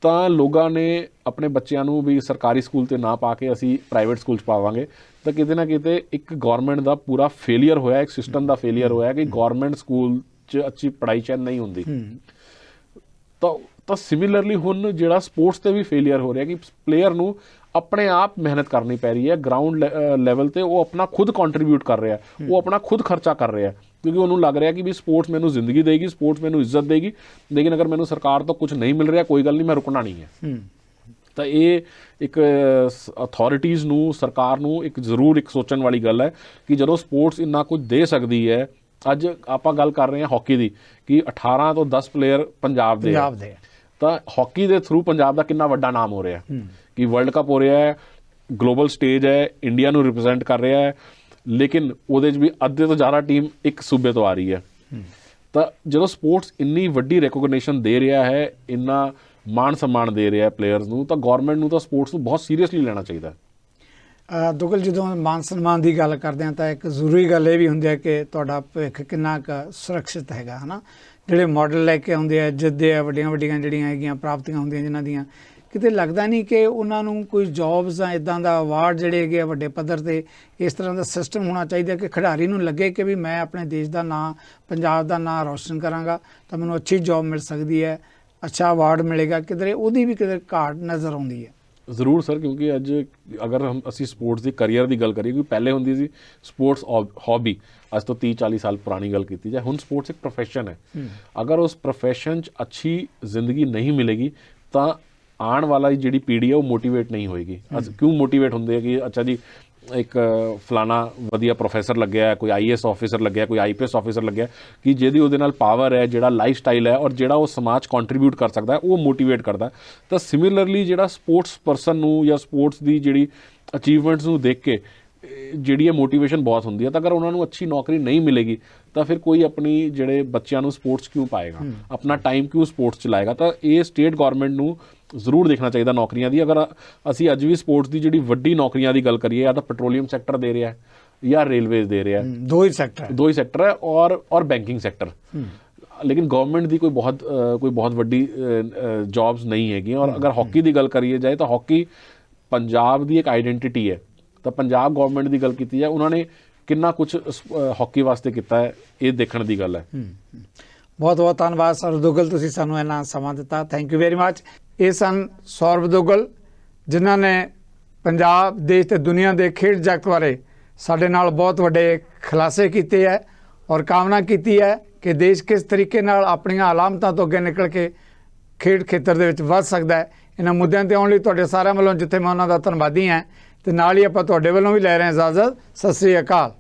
ਤਾਂ ਲੋਕਾਂ ਨੇ ਆਪਣੇ ਬੱਚਿਆਂ ਨੂੰ ਵੀ ਸਰਕਾਰੀ ਸਕੂਲ 'ਤੇ ਨਾ ਪਾ ਕੇ ਅਸੀਂ ਪ੍ਰਾਈਵੇਟ ਸਕੂਲ 'ਚ ਪਾਵਾਂਗੇ, ਤਾਂ ਕਿਤੇ ਨਾ ਕਿਤੇ ਇੱਕ ਗਵਰਨਮੈਂਟ ਦਾ ਪੂਰਾ ਫੇਲੀਅਰ ਹੋਇਆ, ਇੱਕ ਸਿਸਟਮ ਦਾ ਫੇਲੀਅਰ ਹੋਇਆ ਕਿ ਗਵਰਨਮੈਂਟ ਸਕੂਲ 'ਚ ਅੱਛੀ ਪੜ੍ਹਾਈ ਸ਼ਾਇਦ ਨਹੀਂ ਹੁੰਦੀ। ਤਾਂ ਸਿਮਿਲਰਲੀ ਹੁਣ ਜਿਹੜਾ ਸਪੋਰਟਸ 'ਤੇ ਵੀ ਫੇਲੀਅਰ ਹੋ ਰਿਹਾ ਕਿ ਪਲੇਅਰ ਨੂੰ ਆਪਣੇ ਆਪ ਮਿਹਨਤ ਕਰਨੀ ਪੈ ਰਹੀ ਹੈ ਗਰਾਊਂਡ ਲੈਵਲ 'ਤੇ। ਉਹ ਆਪਣਾ ਖੁਦ ਕੰਟਰੀਬਿਊਟ ਕਰ ਰਿਹਾ, ਉਹ ਆਪਣਾ ਖੁਦ ਖਰਚਾ ਕਰ ਰਿਹਾ, ਕਿਉਂਕਿ ਉਹਨੂੰ ਲੱਗ ਰਿਹਾ ਕਿ ਵੀ ਸਪੋਰਟਸ ਮੈਨੂੰ ਜ਼ਿੰਦਗੀ ਦੇਗੀ, ਸਪੋਰਟਸ ਮੈਨੂੰ ਇੱਜ਼ਤ ਦੇਗੀ, ਲੇਕਿਨ ਅਗਰ ਮੈਨੂੰ ਸਰਕਾਰ ਤੋਂ ਕੁਝ ਨਹੀਂ ਮਿਲ ਰਿਹਾ ਕੋਈ ਗੱਲ ਨਹੀਂ, ਮੈਂ ਰੁਕਣਾ ਨਹੀਂ ਹੈ। ਤਾਂ ਇਹ ਇੱਕ ਅਥਾਰਟੀਜ਼ ਨੂੰ, ਸਰਕਾਰ ਨੂੰ ਇੱਕ ਜ਼ਰੂਰ ਇੱਕ ਸੋਚਣ ਵਾਲੀ ਗੱਲ ਹੈ ਕਿ ਜਦੋਂ ਸਪੋਰਟਸ ਇੰਨਾ ਕੁਝ ਦੇ ਸਕਦੀ ਹੈ। ਅੱਜ ਆਪਾਂ ਗੱਲ ਕਰ ਰਹੇ ਹਾਂ ਹਾਕੀ ਦੀ ਕਿ 18 ਤੋਂ 10 ਪਲੇਅਰ ਪੰਜਾਬ ਦੇ, ਤਾਂ ਹਾਕੀ ਦੇ ਥਰੂ ਪੰਜਾਬ ਦਾ ਕਿੰਨਾ ਵੱਡਾ ਨਾਮ ਹੋ ਰਿਹਾ ਕਿ ਵਰਲਡ ਕੱਪ ਹੋ ਰਿਹਾ ਹੈ, ਗਲੋਬਲ ਸਟੇਜ ਹੈ, ਇੰਡੀਆ ਨੂੰ ਰਿਪਰੈਜ਼ੈਂਟ ਕਰ ਰਿਹਾ ਹੈ, ਲੇਕਿਨ ਉਹਦੇ 'ਚ ਵੀ ਅੱਧੇ ਤੋਂ ਜ਼ਿਆਦਾ ਟੀਮ ਇੱਕ ਸੂਬੇ ਤੋਂ ਆ ਰਹੀ ਹੈ। ਤਾਂ ਜਦੋਂ ਸਪੋਰਟਸ ਇੰਨੀ ਵੱਡੀ ਰੈਕੋਗਨੀਸ਼ਨ ਦੇ ਰਿਹਾ ਹੈ, ਇੰਨਾ ਮਾਣ ਸਨਮਾਨ ਦੇ ਰਿਹਾ ਪਲੇਅਰਸ ਨੂੰ, ਤਾਂ ਗੌਰਮੈਂਟ ਨੂੰ ਤਾਂ ਸਪੋਰਟਸ ਨੂੰ ਬਹੁਤ ਸੀਰੀਅਸਲੀ ਲੈਣਾ ਚਾਹੀਦਾ। ਦੁਗਲ, ਜਦੋਂ ਮਾਨ ਸਨਮਾਨ ਦੀ ਗੱਲ ਕਰਦੇ ਹਾਂ ਤਾਂ ਇੱਕ ਜ਼ਰੂਰੀ ਗੱਲ ਇਹ ਵੀ ਹੁੰਦੀ ਹੈ ਕਿ ਤੁਹਾਡਾ ਭਵਿੱਖ ਕਿੰਨਾ ਕੁ ਸੁਰੱਖਿਅਤ ਹੈਗਾ, ਹੈ ਨਾ। ਜਿਹੜੇ ਮਾਡਲ ਲੈ ਕੇ ਆਉਂਦੇ ਆ, ਜਿੱਤਦੇ ਆ, ਵੱਡੀਆਂ ਵੱਡੀਆਂ ਜਿਹੜੀਆਂ ਹੈਗੀਆਂ ਪ੍ਰਾਪਤੀਆਂ ਹੁੰਦੀਆਂ ਜਿਨ੍ਹਾਂ ਦੀਆਂ, ਕਿਤੇ ਲੱਗਦਾ ਨਹੀਂ ਕਿ ਉਹਨਾਂ ਨੂੰ ਕੋਈ ਜੋਬਸ ਜਾਂ ਇੱਦਾਂ ਦਾ ਅਵਾਰਡ ਜਿਹੜੇ ਹੈਗੇ ਆ ਵੱਡੇ ਪੱਧਰ 'ਤੇ ਇਸ ਤਰ੍ਹਾਂ ਦਾ ਸਿਸਟਮ ਹੋਣਾ ਚਾਹੀਦਾ ਕਿ ਖਿਡਾਰੀ ਨੂੰ ਲੱਗੇ ਕਿ ਵੀ ਮੈਂ ਆਪਣੇ ਦੇਸ਼ ਦਾ ਨਾਂ, ਪੰਜਾਬ ਦਾ ਨਾਂ ਰੌਸ਼ਨ ਕਰਾਂਗਾ ਤਾਂ ਮੈਨੂੰ ਅੱਛੀ ਜੋਬ ਮਿਲ ਸਕਦੀ ਹੈ, ਅੱਛਾ ਅਵਾਰਡ ਮਿਲੇਗਾ। ਕਿਧਰੇ ਉਹਦੀ ਵੀ ਕਿਧਰੇ ਘਾਟ ਨਜ਼ਰ ਆਉਂਦੀ ਹੈ। ਜ਼ਰੂਰ ਸਰ, ਕਿਉਂਕਿ ਅੱਜ ਅਗਰ ਅਸੀਂ ਸਪੋਰਟਸ ਦੀ ਕਰੀਅਰ ਦੀ ਗੱਲ ਕਰੀਏ, ਕਿਉਂਕਿ ਪਹਿਲੇ ਹੁੰਦੀ ਸੀ ਸਪੋਰਟਸ ਹੌਬੀ, ਅੱਜ ਤੋਂ 30-40 ਸਾਲ ਪੁਰਾਣੀ ਗੱਲ ਕੀਤੀ ਜਾਏ, ਹੁਣ ਸਪੋਰਟਸ ਇੱਕ ਪ੍ਰੋਫੈਸ਼ਨ ਹੈ। ਅਗਰ ਉਸ ਪ੍ਰੋਫੈਸ਼ਨ 'ਚ ਅੱਛੀ ਜ਼ਿੰਦਗੀ ਨਹੀਂ ਮਿਲੇਗੀ ਤਾਂ ਆਉਣ ਵਾਲਾ ਜਿਹੜੀ ਪੀੜ੍ਹੀ ਹੈ ਉਹ ਮੋਟੀਵੇਟ ਨਹੀਂ ਹੋਏਗੀ। ਕਿਉਂ ਮੋਟੀਵੇਟ ਹੁੰਦੇ ਆ ਕਿ ਅੱਛਾ ਜੀ ਇੱਕ ਫਲਾਣਾ ਵਧੀਆ ਪ੍ਰੋਫੈਸਰ ਲੱਗਿਆ, ਕੋਈ IAS ਆਫਿਸਰ ਲੱਗਿਆ, ਕੋਈ IPS ਆਫਿਸਰ ਲੱਗਿਆ, ਕਿ ਜਿਹਦੀ ਉਹਦੇ ਨਾਲ ਪਾਵਰ ਹੈ, ਜਿਹੜਾ ਲਾਈਫ ਸਟਾਈਲ ਹੈ ਔਰ ਜਿਹੜਾ ਉਹ ਸਮਾਜ ਕੰਟਰੀਬਿਊਟ ਕਰ ਸਕਦਾ ਹੈ, ਉਹ ਮੋਟੀਵੇਟ ਕਰਦਾ। ਤਾਂ ਸਿਮਿਲਰਲੀ ਜਿਹੜਾ ਸਪੋਰਟਸ ਪਰਸਨ ਨੂੰ ਜਾਂ ਸਪੋਰਟਸ ਦੀ ਜਿਹੜੀ ਅਚੀਵਮੈਂਟਸ ਨੂੰ ਦੇਖ ਕੇ ਜਿਹੜੀ ਇਹ ਮੋਟੀਵੇਸ਼ਨ ਬਹੁਤ ਹੁੰਦੀ ਹੈ। ਤਾਂ ਅਗਰ ਉਹਨਾਂ ਨੂੰ ਅੱਛੀ ਨੌਕਰੀ ਨਹੀਂ ਮਿਲੇਗੀ ਤਾਂ ਫਿਰ ਕੋਈ ਆਪਣੀ ਜਿਹੜੇ ਬੱਚਿਆਂ ਨੂੰ ਸਪੋਰਟਸ ਕਿਉਂ ਪਾਏਗਾ, ਆਪਣਾ ਟਾਈਮ ਕਿਉਂ ਸਪੋਰਟਸ 'ਚ ਲਾਏਗਾ। ਤਾਂ ਇਹ ਸਟੇਟ ਗੌਰਮੈਂਟ ਨੂੰ ਜ਼ਰੂਰ ਦੇਖਣਾ ਚਾਹੀਦਾ ਨੌਕਰੀਆਂ ਦੀ। ਅਗਰ ਅਸੀਂ ਅੱਜ ਵੀ ਸਪੋਰਟਸ ਦੀ ਜਿਹੜੀ ਵੱਡੀ ਨੌਕਰੀਆਂ ਦੀ ਗੱਲ ਕਰੀਏ, ਜਾਂ ਤਾਂ ਪੈਟਰੋਲੀਅਮ ਸੈਕਟਰ ਦੇ ਰਿਹਾ ਜਾਂ ਰੇਲਵੇਜ਼ ਦੇ ਰਿਹਾ, ਦੋ ਹੀ ਸੈਕਟਰ ਹੈ ਔਰ ਬੈਂਕਿੰਗ ਸੈਕਟਰ। ਲੇਕਿਨ ਗਵਰਨਮੈਂਟ ਦੀ ਕੋਈ ਬਹੁਤ ਵੱਡੀ ਜੌਬਸ ਨਹੀਂ ਹੈਗੀਆਂ। ਔਰ ਅਗਰ ਹਾਕੀ ਦੀ ਗੱਲ ਕਰੀਏ ਜਾਏ ਤਾਂ ਹਾਕੀ ਪੰਜਾਬ ਦੀ ਇੱਕ ਆਈਡੈਂਟੀਟੀ ਹੈ। ਤਾਂ ਪੰਜਾਬ ਗਵਰਨਮੈਂਟ ਦੀ ਗੱਲ ਕੀਤੀ ਜਾਏ, ਉਹਨਾਂ ਨੇ ਕਿੰਨਾ ਕੁਝ ਹਾਕੀ ਵਾਸਤੇ ਕੀਤਾ ਹੈ, ਇਹ ਦੇਖਣ ਦੀ ਗੱਲ ਹੈ। ਬਹੁਤ ਬਹੁਤ ਧੰਨਵਾਦ ਸਰ ਦੁਗਲ, ਤੁਸੀਂ ਸਾਨੂੰ ਇੰਨਾ ਸਮਾਂ ਦਿੱਤਾ। Thank you very much. ਇਹ ਸਨ ਸੌਰਵ ਦੁਗਲ, ਜਿਨ੍ਹਾਂ ਨੇ ਪੰਜਾਬ, ਦੇਸ਼ ਤੇ ਦੁਨੀਆ ਦੇ ਖੇਡ ਜਗਤ ਬਾਰੇ ਸਾਡੇ ਨਾਲ ਬਹੁਤ ਵੱਡੇ ਖੁਲਾਸੇ ਕੀਤੇ ਹੈ ਔਰ ਕਾਮਨਾ ਕੀਤੀ ਹੈ ਕਿ ਦੇਸ਼ ਕਿਸ ਤਰੀਕੇ ਨਾਲ ਆਪਣੀਆਂ ਅਲਾਮਤਾਂ ਤੋਂ ਅੱਗੇ ਨਿਕਲ ਕੇ ਖੇਡ ਖੇਤਰ ਦੇ ਵਿੱਚ ਵੱਧ ਸਕਦਾ ਹੈ। ਇਹਨਾਂ ਮੁੱਦਿਆਂ 'ਤੇ ਆਉਣ ਲਈ ਤੁਹਾਡੇ ਸਾਰਿਆਂ ਵੱਲੋਂ ਜਿੱਥੇ ਮੈਂ ਉਹਨਾਂ ਦਾ ਧੰਨਵਾਦੀ ਹਾਂ, ਤੇ ਨਾਲ ਹੀ ਆਪਾਂ ਤੁਹਾਡੇ ਵੱਲੋਂ ਵੀ ਲੈ ਰਹੇ ਹਾਂ ਇਜਾਜ਼ਤ। ਸਤਿ ਸ੍ਰੀ ਅਕਾਲ।